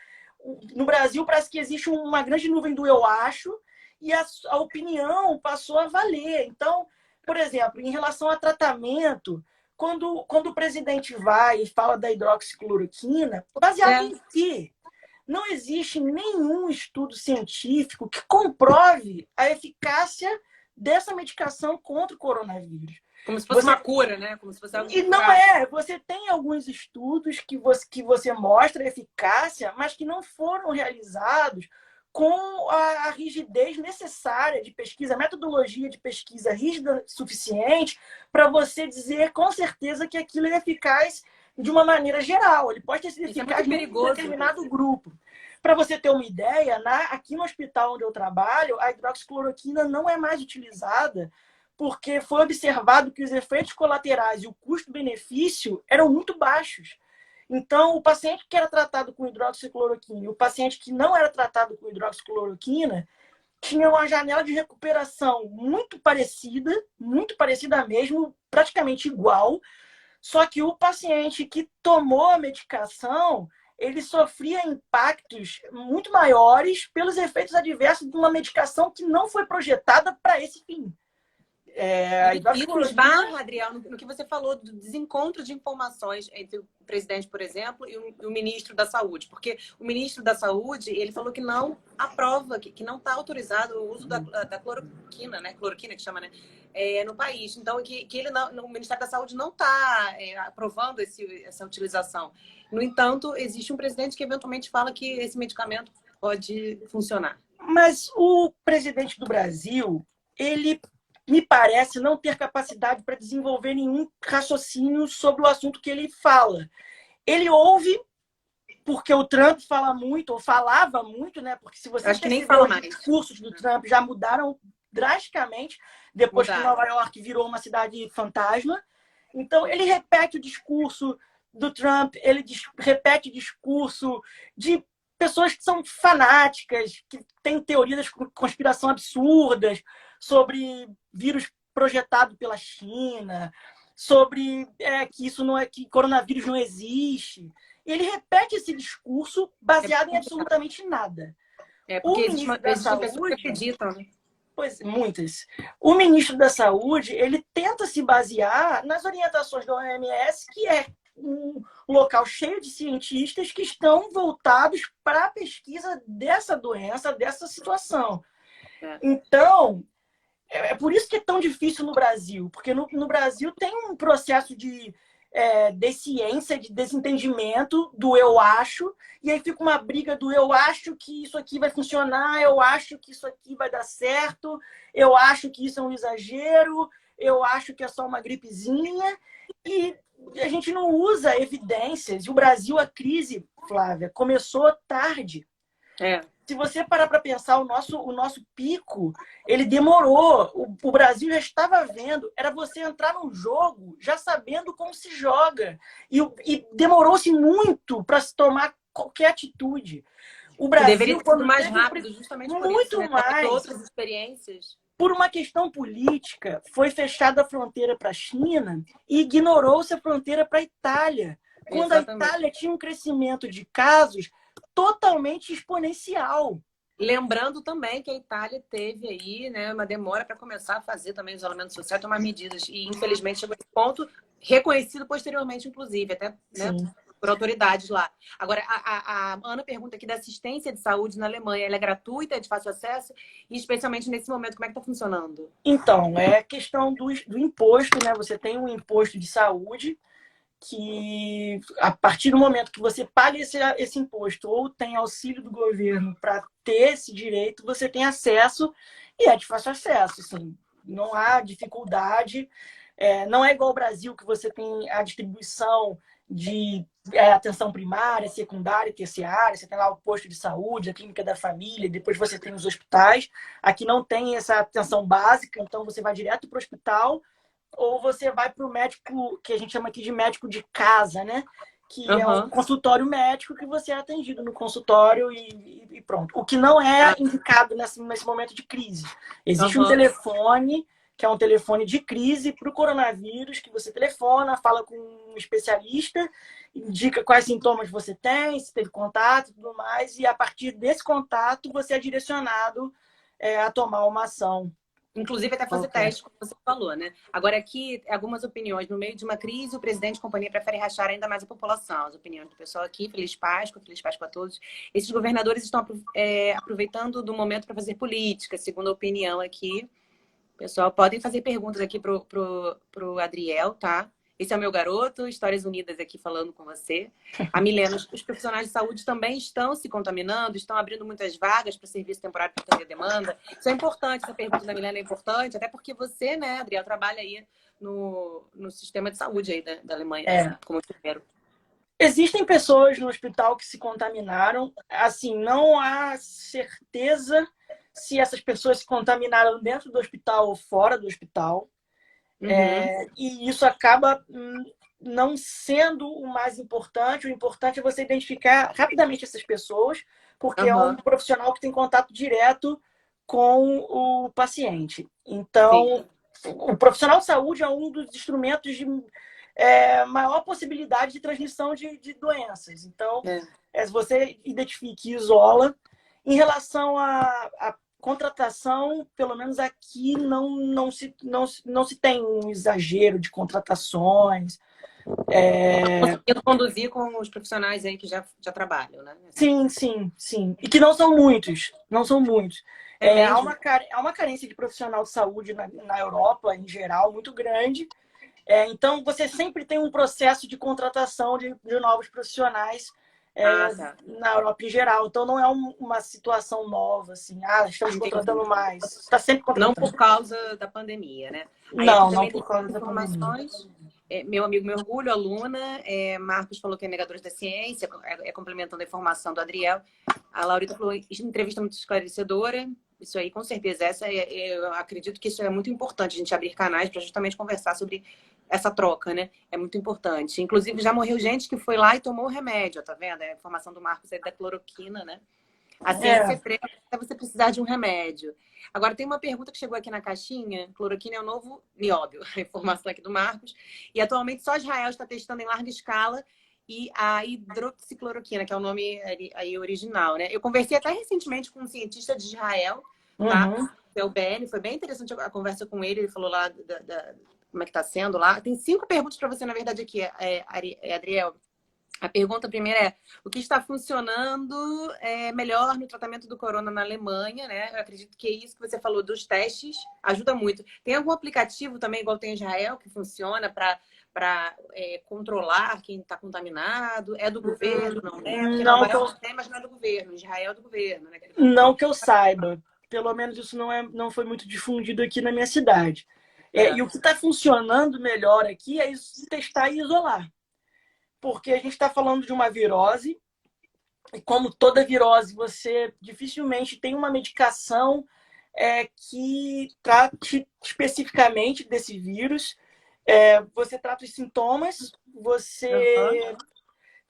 No Brasil, parece que existe uma grande nuvem do eu acho e a opinião passou a valer. Então, por exemplo, em relação a tratamento, quando o presidente vai e fala da hidroxicloroquina, baseado em quê? Não existe nenhum estudo científico que comprove a eficácia dessa medicação contra o coronavírus. Como se fosse uma cura, né? Como se fosse algo E não é. Você tem alguns estudos que você mostra a eficácia, mas que não foram realizados com a rigidez necessária de pesquisa, a metodologia de pesquisa rígida suficiente para você dizer com certeza que aquilo é eficaz de uma maneira geral. Ele pode ter sido eficaz em um determinado grupo. Para você ter uma ideia, aqui no hospital onde eu trabalho, a hidroxicloroquina não é mais utilizada porque foi observado que os efeitos colaterais e o custo-benefício eram muito baixos. Então, o paciente que era tratado com hidroxicloroquina e o paciente que não era tratado com hidroxicloroquina tinha uma janela de recuperação muito parecida mesmo, praticamente igual, só que o paciente que tomou a medicação, ele sofria impactos muito maiores pelos efeitos adversos de uma medicação que não foi projetada para esse fim. Isso esbarra, Adriel, no que você falou do desencontro de informações entre o presidente, por exemplo, e o ministro da Saúde. Porque o ministro da Saúde, ele falou que não aprova, que não está autorizado o uso da cloroquina, né? Cloroquina que chama, né? No país. Então, que ele não, o Ministério da Saúde não está aprovando essa utilização. No entanto, existe um presidente que eventualmente fala que esse medicamento pode funcionar. Mas o presidente do Brasil, ele me parece não ter capacidade para desenvolver nenhum raciocínio sobre o assunto que ele fala. Ele ouve porque o Trump fala muito, ou falava muito, né? Porque se você perceber, os discursos do Trump já mudaram drasticamente depois que Nova York virou uma cidade fantasma. Então, ele repete o discurso do Trump, ele repete o discurso de pessoas que são fanáticas, que têm teorias de conspiração absurdas sobre vírus projetado pela China, sobre que isso não é, que coronavírus não existe. E ele repete esse discurso baseado em absolutamente nada. Porque existe pessoas que acreditam, né? Pois, muitas. O ministro da Saúde, ele tenta se basear nas orientações da OMS, que é um local cheio de cientistas que estão voltados para a pesquisa dessa doença, dessa situação. Então, é por isso que é tão difícil no Brasil, porque no Brasil tem um processo de ciência, de desentendimento do eu acho, e aí fica uma briga do eu acho que isso aqui vai funcionar, eu acho que isso aqui vai dar certo, eu acho que isso é um exagero, eu acho que é só uma gripezinha, e a gente não usa evidências. E o Brasil, a crise, Flávia, começou tarde. Se você parar para pensar, o nosso pico, ele demorou. O Brasil já estava vendo. Era você entrar num jogo já sabendo como se joga. E demorou-se muito para se tomar qualquer atitude. O Brasil, deveria ser mais rápido, justamente por muito isso, né? mais. Outras experiências. Por uma questão política, foi fechada a fronteira para a China e ignorou-se a fronteira para a Itália. Quando Exatamente. A Itália tinha um crescimento de casos totalmente exponencial. Lembrando também que a Itália teve aí, né, uma demora para começar a fazer também o isolamento social, tomar medidas. E, infelizmente, chegou a esse ponto, reconhecido posteriormente, inclusive, até por autoridades lá. Agora, a Ana pergunta aqui da assistência de saúde na Alemanha. Ela é gratuita, é de fácil acesso? E, especialmente nesse momento, como é que está funcionando? Então, é questão do imposto, né? Você tem um imposto de saúde que, a partir do momento que você paga esse imposto ou tem auxílio do governo para ter esse direito, você tem acesso e é de fácil acesso. Assim, não há dificuldade. Não é igual ao Brasil, que você tem a distribuição de atenção primária, secundária, terciária. Você tem lá o posto de saúde, a clínica da família, depois você tem os hospitais. Aqui não tem essa atenção básica, então você vai direto para o hospital, ou você vai para o médico, que a gente chama aqui de médico de casa, né? que é um Aham. consultório médico que você é atendido no consultório e pronto. O que não é Ah, indicado nesse momento de crise. Existe um aham. telefone, que é um telefone de crise para o coronavírus, que você telefona, fala com um especialista, indica quais sintomas você tem, se teve contato e tudo mais, e a partir desse contato você é direcionado a tomar uma ação. Inclusive até fazer Qualquer. teste, como você falou, né? Agora aqui, algumas opiniões. No meio de uma crise, o presidente e companhia prefere rachar ainda mais a população. As opiniões do pessoal aqui, Feliz Páscoa a todos. Esses governadores estão aproveitando do momento para fazer política, segundo a opinião aqui. Pessoal, podem fazer perguntas aqui pro Adriel, tá? Esse é o meu garoto, Histórias Unidas aqui falando com você. A Milena, os profissionais de saúde também estão se contaminando, estão abrindo muitas vagas para serviço temporário para atender demanda. Isso é importante, essa pergunta da Milena é importante, até porque você, né, Adriel, trabalha aí no sistema de saúde aí da Alemanha, É. como enfermeiro. Existem pessoas no hospital que se contaminaram. Assim, não há certeza se essas pessoas se contaminaram dentro do hospital ou fora do hospital. Uhum. E isso acaba não sendo o mais importante. O importante é você identificar rapidamente essas pessoas, porque é um Uhum. profissional que tem contato direto com o paciente. Sim. Então, o profissional de saúde é um dos instrumentos de maior possibilidade de transmissão de doenças. Então, É. se você identifica e isola. Em relação à contratação, pelo menos aqui, não se tem um exagero de contratações. Conseguindo conduzir com os profissionais aí que já trabalham, né? Sim, sim, sim. E que não são muitos. Não são muitos. É Há mesmo? há uma carência de profissional de saúde na Europa, em geral, muito grande. Então, você sempre tem um processo de contratação de novos profissionais Ah, tá. na Europa em geral. Então, não é uma situação nova, assim, estamos Entendi. contratando mais. Está sempre Não contratando. por causa da pandemia, né? Aí aqui Não também por tem causa da pandemia. informações. Meu amigo, meu orgulho, aluna. Marcos falou que é negadores da ciência, complementando a informação do Adriel. A Laurita falou, entrevista muito esclarecedora. Isso aí, com certeza. Eu acredito que isso é muito importante, a gente abrir canais para justamente conversar sobre essa troca, né? É muito importante. Inclusive, já morreu gente que foi lá e tomou o remédio, tá vendo? A informação do Marcos aí da cloroquina, né? A ciência É. é preta até você precisar de um remédio. Agora, tem uma pergunta que chegou aqui na caixinha. Cloroquina é o novo nióbio. A informação aqui do Marcos. E atualmente só Israel está testando em larga escala e a hidroxicloroquina, que é o nome aí original, né? Eu conversei até recentemente com um cientista de Israel, tá? Uhum. Que é o Ben. Foi bem interessante a conversa com ele. Ele falou lá como é que está sendo lá. Tem 5 perguntas para você, na verdade, aqui, Adriel. A pergunta primeira é: o que está funcionando melhor no tratamento do corona na Alemanha, né? Eu acredito que é isso que você falou dos testes, ajuda muito. Tem algum aplicativo também, igual tem em Israel, que funciona para controlar quem está contaminado? É do governo, não é? Porque Não Nova que eu, York tem, mas não é do governo. Israel é do governo, né? não que eu saiba. Pelo menos isso não foi muito difundido aqui na minha cidade. E o que está funcionando melhor aqui é testar e isolar. Porque a gente está falando de uma virose, e como toda virose, você dificilmente tem uma medicação que trate especificamente desse vírus. Você trata os sintomas, Aham, você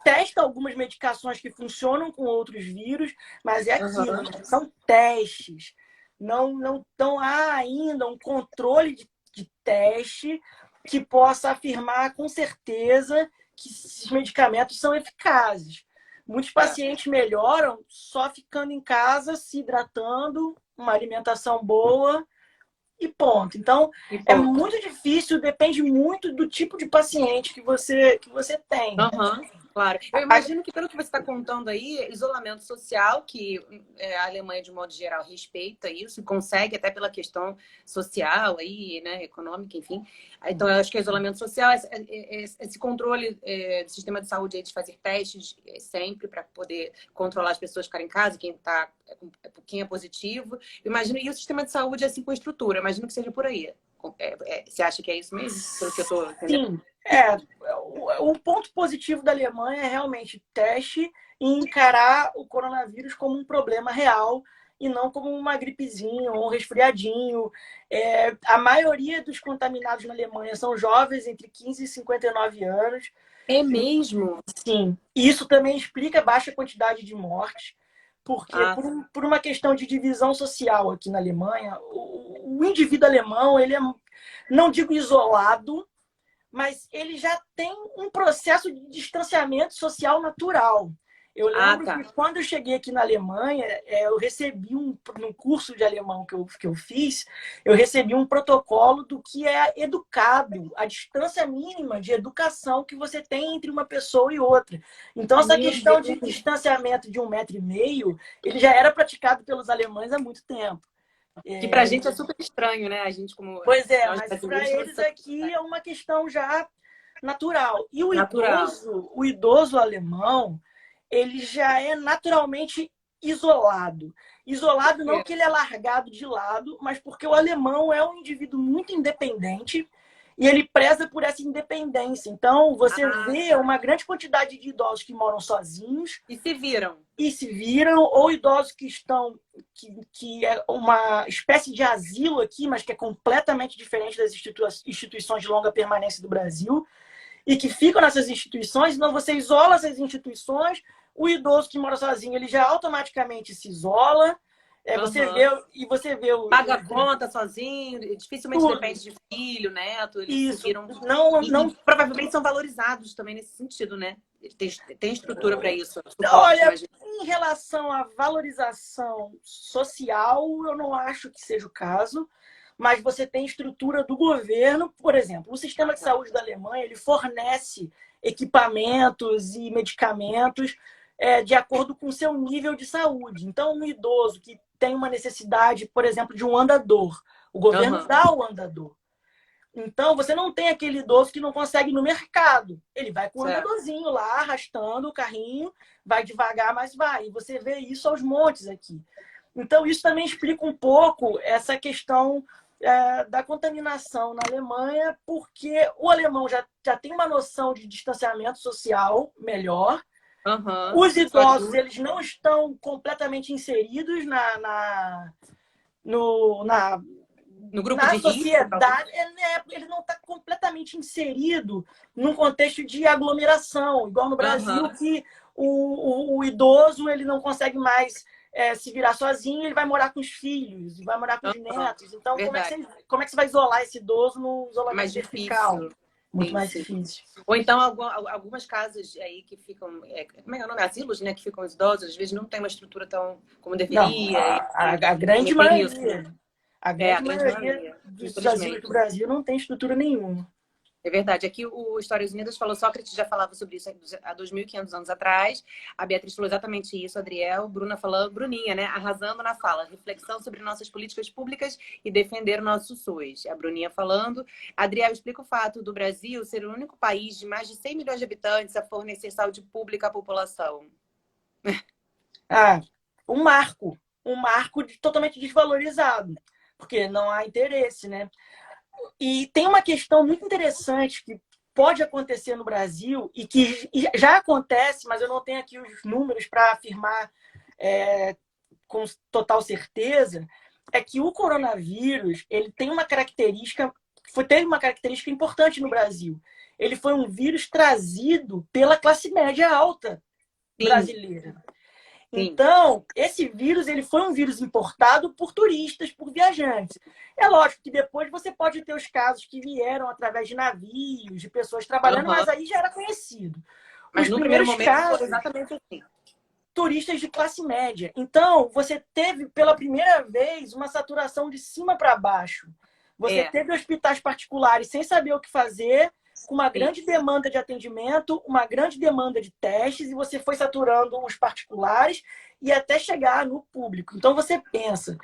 testa algumas medicações que funcionam com outros vírus, mas é aquilo, aham. são testes. Não há ainda um controle de teste que possa afirmar com certeza que esses medicamentos são eficazes. Muitos É. pacientes melhoram só ficando em casa, se hidratando, uma alimentação boa e ponto. Então, E é ponto. muito difícil, depende muito do tipo de paciente que você tem. Aham, claro. Eu imagino que, pelo que você está contando aí, isolamento social, que a Alemanha, de modo geral, respeita isso, consegue até pela questão social aí, né, econômica, enfim. Então, eu acho que isolamento social, esse controle do sistema de saúde aí de fazer testes sempre para poder controlar as pessoas ficarem em casa, quem é positivo. Imagino, e o sistema de saúde assim com estrutura, imagino que seja por aí. Você acha que é isso mesmo? Pelo que eu estou entendendo? Sim, o ponto positivo da Alemanha é realmente teste e encarar o coronavírus como um problema real e não como uma gripezinha ou um resfriadinho. A maioria dos contaminados na Alemanha são jovens entre 15 e 59 anos. É mesmo? Sim. E isso também explica a baixa quantidade de mortes, porque Ah, por uma questão de divisão social aqui na Alemanha, o indivíduo alemão, ele é, não digo isolado, mas ele já tem um processo de distanciamento social natural. Eu lembro tá. que quando eu cheguei aqui na Alemanha, eu recebi num curso de alemão que eu fiz, eu recebi um protocolo do que é educado, a distância mínima de educação que você tem entre uma pessoa e outra. Então, essa Meu questão de Deus. distanciamento de 1,5 m, ele já era praticado pelos alemães há muito tempo. Que pra gente é super estranho, né? A gente, como Pois é, nós mas para brasileiros, temos eles essa aqui é uma questão já natural. E natural. o idoso alemão, ele já é naturalmente isolado. Por Isolado não quê? que ele é largado de lado, mas porque o alemão é um indivíduo muito independente e ele preza por essa independência. Então, você vê Tá. uma grande quantidade de idosos que moram sozinhos E se viram? e se viram, ou idosos que estão, que é uma espécie de asilo aqui, mas que é completamente diferente das instituições de longa permanência do Brasil, e que ficam nessas instituições, então você isola essas instituições, o idoso que mora sozinho, ele já automaticamente se isola, você vê, Aham. e você vê Paga a conta sozinho, dificilmente tudo depende de filho, neto, eles se isso. viram. Não, E não, provavelmente são valorizados também nesse sentido, né? Tem estrutura para isso, suporte, olha, imagina. em relação à valorização social, eu não acho que seja o caso, mas você tem estrutura do governo, por exemplo, o sistema de Tá. saúde da Alemanha, ele fornece equipamentos e medicamentos de acordo com o seu nível de saúde. Então, um idoso que tem uma necessidade, por exemplo, de um andador, o governo Aham. dá o andador. Então, você não tem aquele idoso que não consegue ir no mercado. Ele vai com o Certo. andadorzinho lá, arrastando o carrinho, vai devagar, mas vai. E você vê isso aos montes aqui. Então, isso também explica um pouco essa questão da contaminação na Alemanha, porque o alemão já tem uma noção de distanciamento social melhor. Aham. Os Isso idosos, ajuda. eles não estão completamente inseridos no, na, No grupo na de risco, talvez. sociedade, ele não está completamente inserido num contexto de aglomeração, igual no Brasil, Aham. que o idoso ele não consegue mais se virar sozinho, ele vai morar com os filhos, vai morar com os Aham. netos. Então, Verdade. como é que você vai isolar esse idoso no É mais isolamento vertical? difícil. Muito Sim, mais sim. difícil. Ou então algumas casas aí que ficam, como é que é o nome? Asilos, né? Que ficam os idosos, às vezes não tem uma estrutura tão como Não, deveria. a Também grande tem isso, né? maioria, a É, a grande grande maioria maioria, dos asilos do infelizmente. Brasil não tem estrutura nenhuma. É verdade. Aqui o Histórias Unidas falou, Sócrates já falava sobre isso há 2.500 anos atrás. A Beatriz falou exatamente isso, Adriel. Bruna falando, Bruninha, né? Arrasando na fala. Reflexão sobre nossas políticas públicas e defender o nosso SUS. A Bruninha falando. Adriel, explica o fato do Brasil ser o único país de mais de 100 milhões de habitantes a fornecer saúde pública à população. Ah, um marco totalmente desvalorizado, porque não há interesse, né? E tem uma questão muito interessante que pode acontecer no Brasil e que já acontece, mas eu não tenho aqui os números para afirmar com total certeza, é que o coronavírus ele tem uma característica, teve uma característica importante no Brasil. Ele foi um vírus trazido pela classe média alta Sim, brasileira. sim. Então, esse vírus ele foi um vírus importado por turistas, por viajantes. É lógico que depois você pode ter os casos que vieram através de navios, de pessoas trabalhando, Uhum. mas aí já era conhecido. Mas Os no primeiro primeiros momento foi casos, exatamente assim. turistas de classe média. Então, você teve pela primeira vez uma saturação de cima para baixo. Você É, teve hospitais particulares sem saber o que fazer, com uma sim. grande demanda de atendimento, uma grande demanda de testes, e você foi saturando os particulares e até chegar no público. Então, você pensa.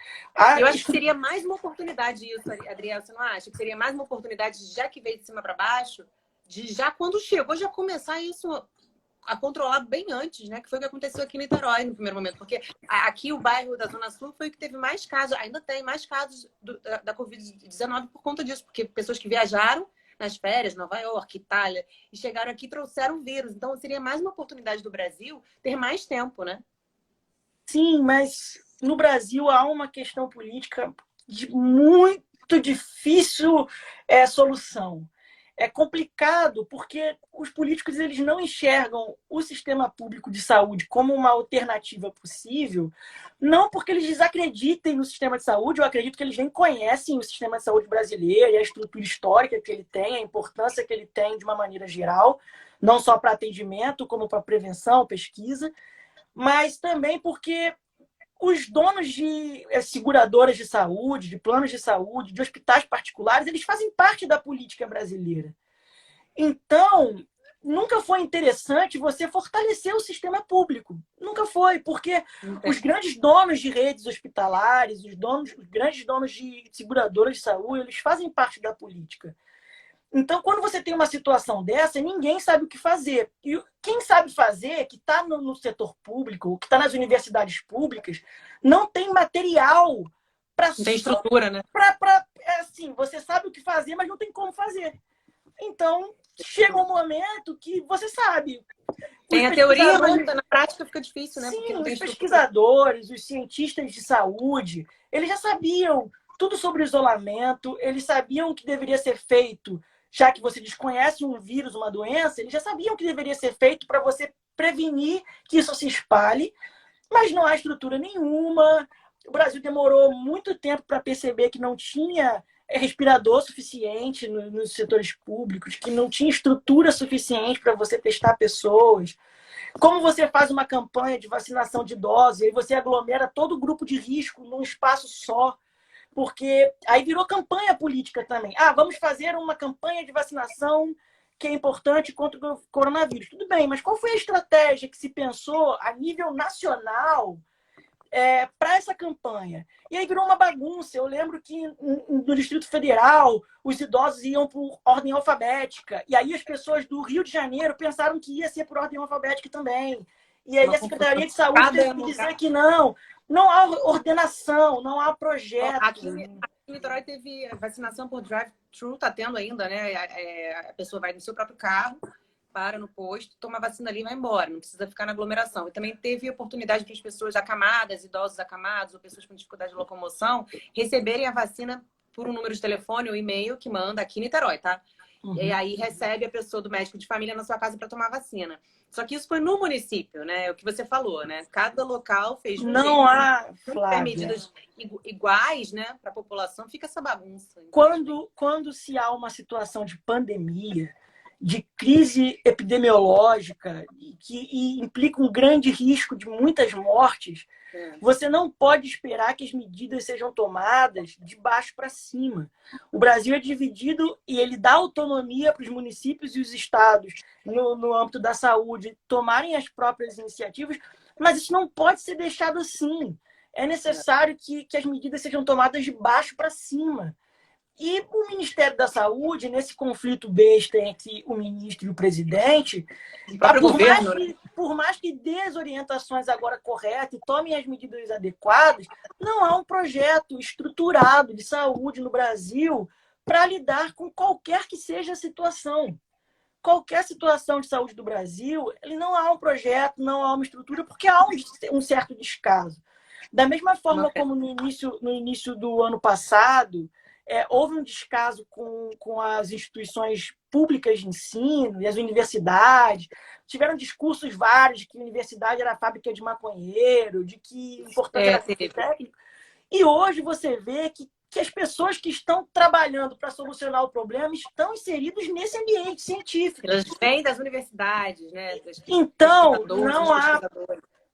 Eu acho que seria mais uma oportunidade isso, Adriel, você não acha? Que seria mais uma oportunidade, já que veio de cima para baixo, de já quando chegou, já começar isso a controlar bem antes, né? Que foi o que aconteceu aqui em Niterói no primeiro momento. Porque aqui o bairro da Zona Sul foi o que teve mais casos, ainda tem mais casos da Covid-19 por conta disso, porque pessoas que viajaram nas férias, Nova York, Itália, e chegaram aqui e trouxeram o vírus. Então seria mais uma oportunidade do Brasil ter mais tempo, né? Sim, mas no Brasil há uma questão política de muito difícil solução. é complicado porque os políticos eles não enxergam o sistema público de saúde como uma alternativa possível, não porque eles desacreditem no sistema de saúde, eu acredito que eles nem conhecem o sistema de saúde brasileiro e a estrutura histórica que ele tem, a importância que ele tem de uma maneira geral, não só para atendimento, como para prevenção, pesquisa, mas também porque os donos de seguradoras de saúde, de planos de saúde, de hospitais particulares, eles fazem parte da política brasileira. Então, nunca foi interessante você fortalecer o sistema público. Nunca foi, porque os grandes donos de redes hospitalares, os grandes donos de seguradoras de saúde, eles fazem parte da política. Então, quando você tem uma situação dessa, ninguém sabe o que fazer. E quem sabe fazer, que está no setor público, que está nas universidades públicas, não tem material para... Não tem estrutura, né? Assim, você sabe o que fazer, mas não tem como fazer. Então, chega um momento que você sabe. Tem a teoria, mas na prática fica difícil, né? Sim, porque não tem os pesquisadores, os cientistas de saúde, eles já sabiam tudo sobre o isolamento, eles sabiam o que deveria ser feito, já que você desconhece um vírus, uma doença, eles já sabiam o que deveria ser feito para você prevenir que isso se espalhe, mas não há estrutura nenhuma. O Brasil demorou muito tempo para perceber que não tinha respirador suficiente nos setores públicos, que não tinha estrutura suficiente para você testar pessoas. Como você faz uma campanha de vacinação de idosos e você aglomera todo o grupo de risco num espaço só? Porque aí virou campanha política também. Vamos fazer uma campanha de vacinação que é importante contra o coronavírus. Tudo bem, mas qual foi a estratégia que se pensou a nível nacional para essa campanha? E aí virou uma bagunça. Eu lembro que no Distrito Federal os idosos iam por ordem alfabética. E aí as pessoas do Rio de Janeiro pensaram que ia ser por ordem alfabética também. E aí a Secretaria de Saúde teve que dizer que não. Não há ordenação, não há projeto. Aqui em Niterói teve vacinação por drive-thru, está tendo ainda, né? A pessoa vai no seu próprio carro, para no posto, toma a vacina ali e vai embora. Não precisa ficar na aglomeração. E também teve oportunidade para as pessoas acamadas, idosos acamados, ou pessoas com dificuldade de locomoção, receberem a vacina por um número de telefone ou e-mail que manda aqui em Niterói, tá? Uhum. E aí recebe a pessoa do médico de família na sua casa para tomar a vacina. Só que isso foi no município, né? É o que você falou, né? Cada local fez um não há, Flávia, medidas iguais, né, para a população, fica essa bagunça. Quando se há uma situação de pandemia, de crise epidemiológica, que implica um grande risco de muitas mortes, você não pode esperar que as medidas sejam tomadas de baixo para cima. O Brasil é dividido e ele dá autonomia para os municípios e os estados no âmbito da saúde tomarem as próprias iniciativas, mas isso não pode ser deixado assim. É necessário que as medidas sejam tomadas de baixo para cima. E o Ministério da Saúde, nesse conflito besta entre o ministro e o presidente, por mais que dê as orientações agora corretas e tomem as medidas adequadas, não há um projeto estruturado de saúde no Brasil para lidar com qualquer que seja a situação. Qualquer situação de saúde do Brasil, ele não há um projeto, não há uma estrutura, porque há um certo descaso. Da mesma forma como no início do ano passado, houve um descaso com as instituições públicas de ensino e as universidades. Tiveram discursos vários de que a universidade era a fábrica de maconheiro, de que o importante era ser técnico. E hoje você vê que as pessoas que estão trabalhando para solucionar o problema estão inseridos nesse ambiente científico. Elas vêm das universidades, né? Então,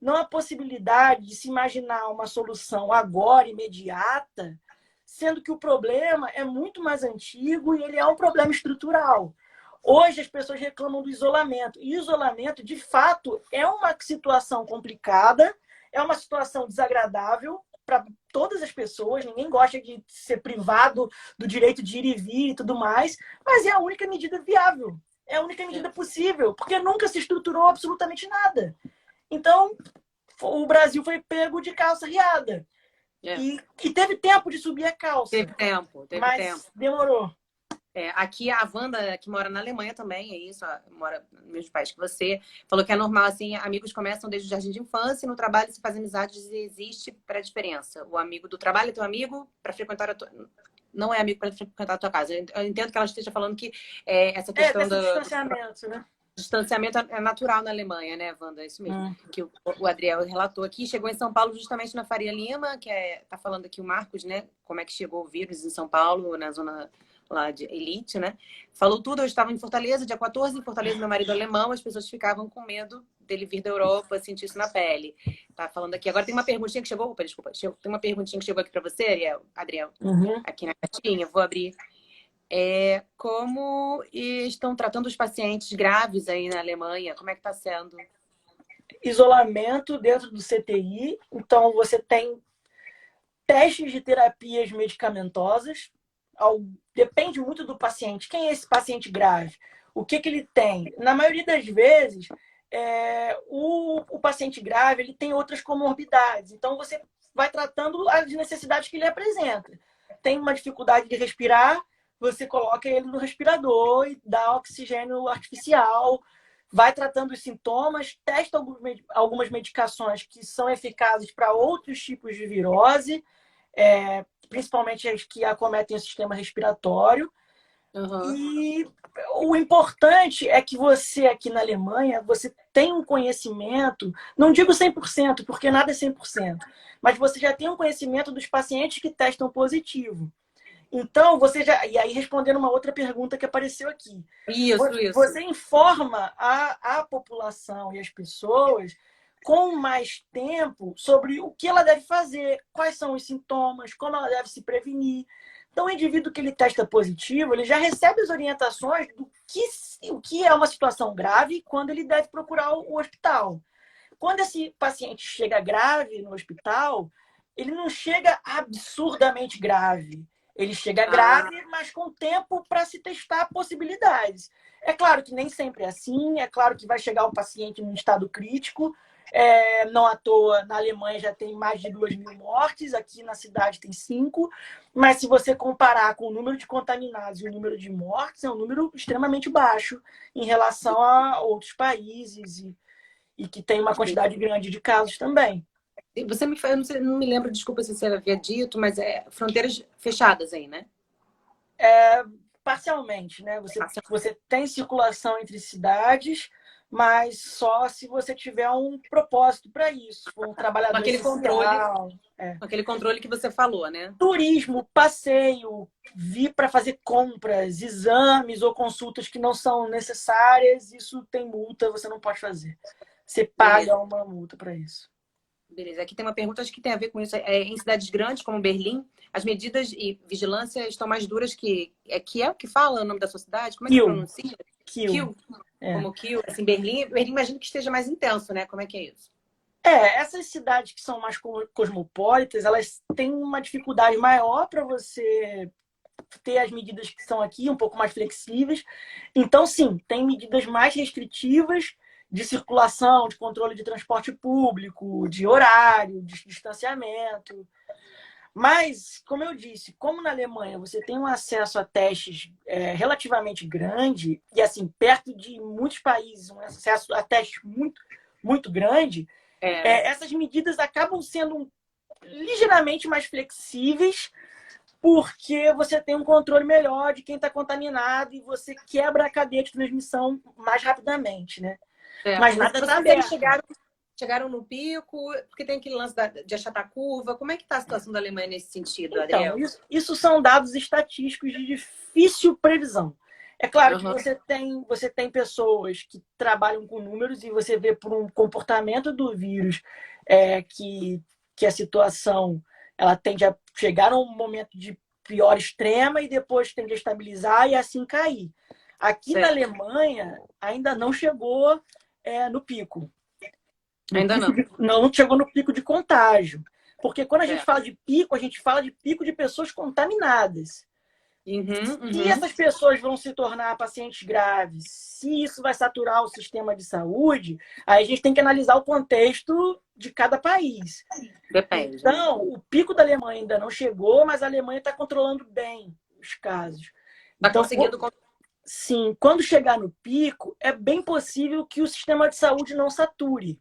não há possibilidade de se imaginar uma solução agora, imediata, sendo que o problema é muito mais antigo e ele é um problema estrutural. Hoje as pessoas reclamam do isolamento. E isolamento, de fato, é uma situação complicada, é uma situação desagradável para todas as pessoas. Ninguém gosta de ser privado do direito de ir e vir e tudo mais, mas é a única medida viável. É a única medida possível, porque nunca se estruturou absolutamente nada. Então, o Brasil foi pego de calça riada. E teve tempo de subir a calça. Teve tempo. Mas demorou. Aqui a Wanda, que mora na Alemanha também, é isso, mora no mesmo país que você, falou que é normal, assim, amigos começam desde o jardim de infância e no trabalho se faz amizades e existe pré-diferença. O amigo do trabalho é teu amigo para frequentar a tua... não é amigo para frequentar a tua casa. Eu entendo que ela esteja falando que essa questão desse do distanciamento, né? distanciamento é natural na Alemanha, né, Wanda? É isso mesmo. Que o Adriel relatou aqui. Chegou em São Paulo justamente na Faria Lima, que tá falando aqui o Marcos, né? Como é que chegou o vírus em São Paulo, na zona lá de Elite, né? Falou tudo. Eu estava em Fortaleza, dia 14, em Fortaleza, meu marido alemão, as pessoas ficavam com medo dele vir da Europa, sentir isso na pele. Tá falando aqui. Agora tem uma perguntinha que chegou. Opa, desculpa. Tem uma perguntinha que chegou aqui para você, Adriel. Aqui na caixinha. Vou abrir. Como estão tratando os pacientes graves aí na Alemanha? Como é que está sendo? Isolamento dentro do CTI. Então, você tem testes de terapias medicamentosas. Depende muito do paciente. Quem é esse paciente grave? O que ele tem? Na maioria das vezes, o paciente grave ele tem outras comorbidades. Então, você vai tratando as necessidades que ele apresenta. Tem uma dificuldade de respirar, você coloca ele no respirador e dá oxigênio artificial, vai tratando os sintomas, testa algumas medicações que são eficazes para outros tipos de virose, principalmente as que acometem o sistema respiratório. E o importante é que você, aqui na Alemanha, você tem um conhecimento, não digo 100%, porque nada é 100%, mas você já tem um conhecimento dos pacientes que testam positivo. Então, e aí respondendo uma outra pergunta que apareceu aqui. Isso. Você informa a população e as pessoas com mais tempo sobre o que ela deve fazer, quais são os sintomas, como ela deve se prevenir. Então, o indivíduo que ele testa positivo, ele já recebe as orientações do que é uma situação grave e quando ele deve procurar o hospital. Quando esse paciente chega grave no hospital, ele não chega absurdamente grave. Ele chega grave, mas com tempo para se testar possibilidades. É claro que nem sempre é assim, é claro que vai chegar o paciente em um estado crítico. Não à toa, na Alemanha já tem mais de 2.000 mortes, aqui na cidade tem 5. Mas se você comparar com o número de contaminados e o número de mortes, é um número extremamente baixo em relação a outros países e que tem uma quantidade grande de casos também. Você eu não me lembro, desculpa se você havia dito, mas fronteiras fechadas aí, né? Parcialmente, né? Você tem circulação entre cidades, mas só se você tiver um propósito para isso, um trabalhador aquele controle que você falou, né? Turismo, passeio, vir para fazer compras, exames ou consultas que não são necessárias, isso tem multa, você não pode fazer. Você paga uma multa para isso. Beleza. Aqui tem uma pergunta, acho que tem a ver com isso. Em cidades grandes, como Berlim, as medidas e vigilância estão mais duras que... Kiel que fala o nome da sua cidade? Como é que pronuncia? Kiel. Como Kiel. Assim, Berlim imagino que esteja mais intenso, né? Como é que é isso? Essas cidades que são mais cosmopolitas, elas têm uma dificuldade maior para você ter as medidas que são aqui, um pouco mais flexíveis. Então, sim, tem medidas mais restritivas de circulação, de controle de transporte público, de horário, de distanciamento. Mas, como eu disse, como na Alemanha você tem um acesso a testes relativamente grande, e assim, perto de muitos países, um acesso a testes muito, muito grande, essas medidas acabam sendo ligeiramente mais flexíveis, porque você tem um controle melhor de quem está contaminado e você quebra a cadeia de transmissão mais rapidamente, né? Mas nada está aberto. Chegaram no pico, porque tem aquele lance de achatar a curva. Como é que está a situação da Alemanha nesse sentido, Adriel? Então, isso são dados estatísticos de difícil previsão. É claro que você tem pessoas que trabalham com números e você vê por um comportamento do vírus que a situação ela tende a chegar a um momento de pior extrema e depois tende a estabilizar e assim cair. Aqui na Alemanha ainda não chegou no pico. Ainda não. Não chegou no pico de contágio. Porque quando a gente fala de pico, a gente fala de pico de pessoas contaminadas. Se essas pessoas vão se tornar pacientes graves, se isso vai saturar o sistema de saúde, aí a gente tem que analisar o contexto de cada país. Depende. Então, o pico da Alemanha ainda não chegou, mas a Alemanha está controlando bem os casos. Está conseguindo... Sim, quando chegar no pico, é bem possível que o sistema de saúde não sature.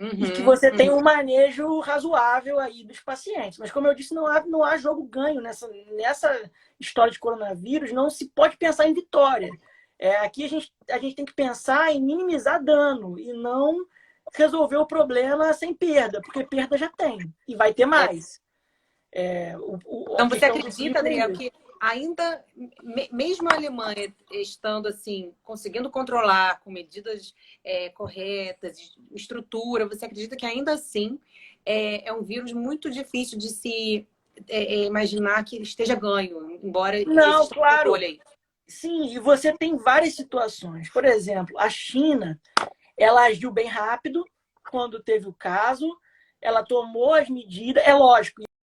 e que Uhum, você tem uhum. um manejo razoável aí dos pacientes. Mas, como eu disse, não há jogo ganho nessa história de coronavírus, não se pode pensar em vitória. Aqui a gente tem que pensar em minimizar dano e não resolver o problema sem perda, porque perda já tem e vai ter É. mais. A Então, você questão do acredita, pico é Adriel, isso. que ainda, mesmo a Alemanha estando assim, conseguindo controlar com medidas corretas, estrutura, você acredita que ainda assim é um vírus muito difícil de se imaginar que esteja ganho, embora Não, exista um claro. controle aí? Sim, e você tem várias situações. Por exemplo, a China, ela agiu bem rápido quando teve o caso, ela tomou as medidas, é lógico,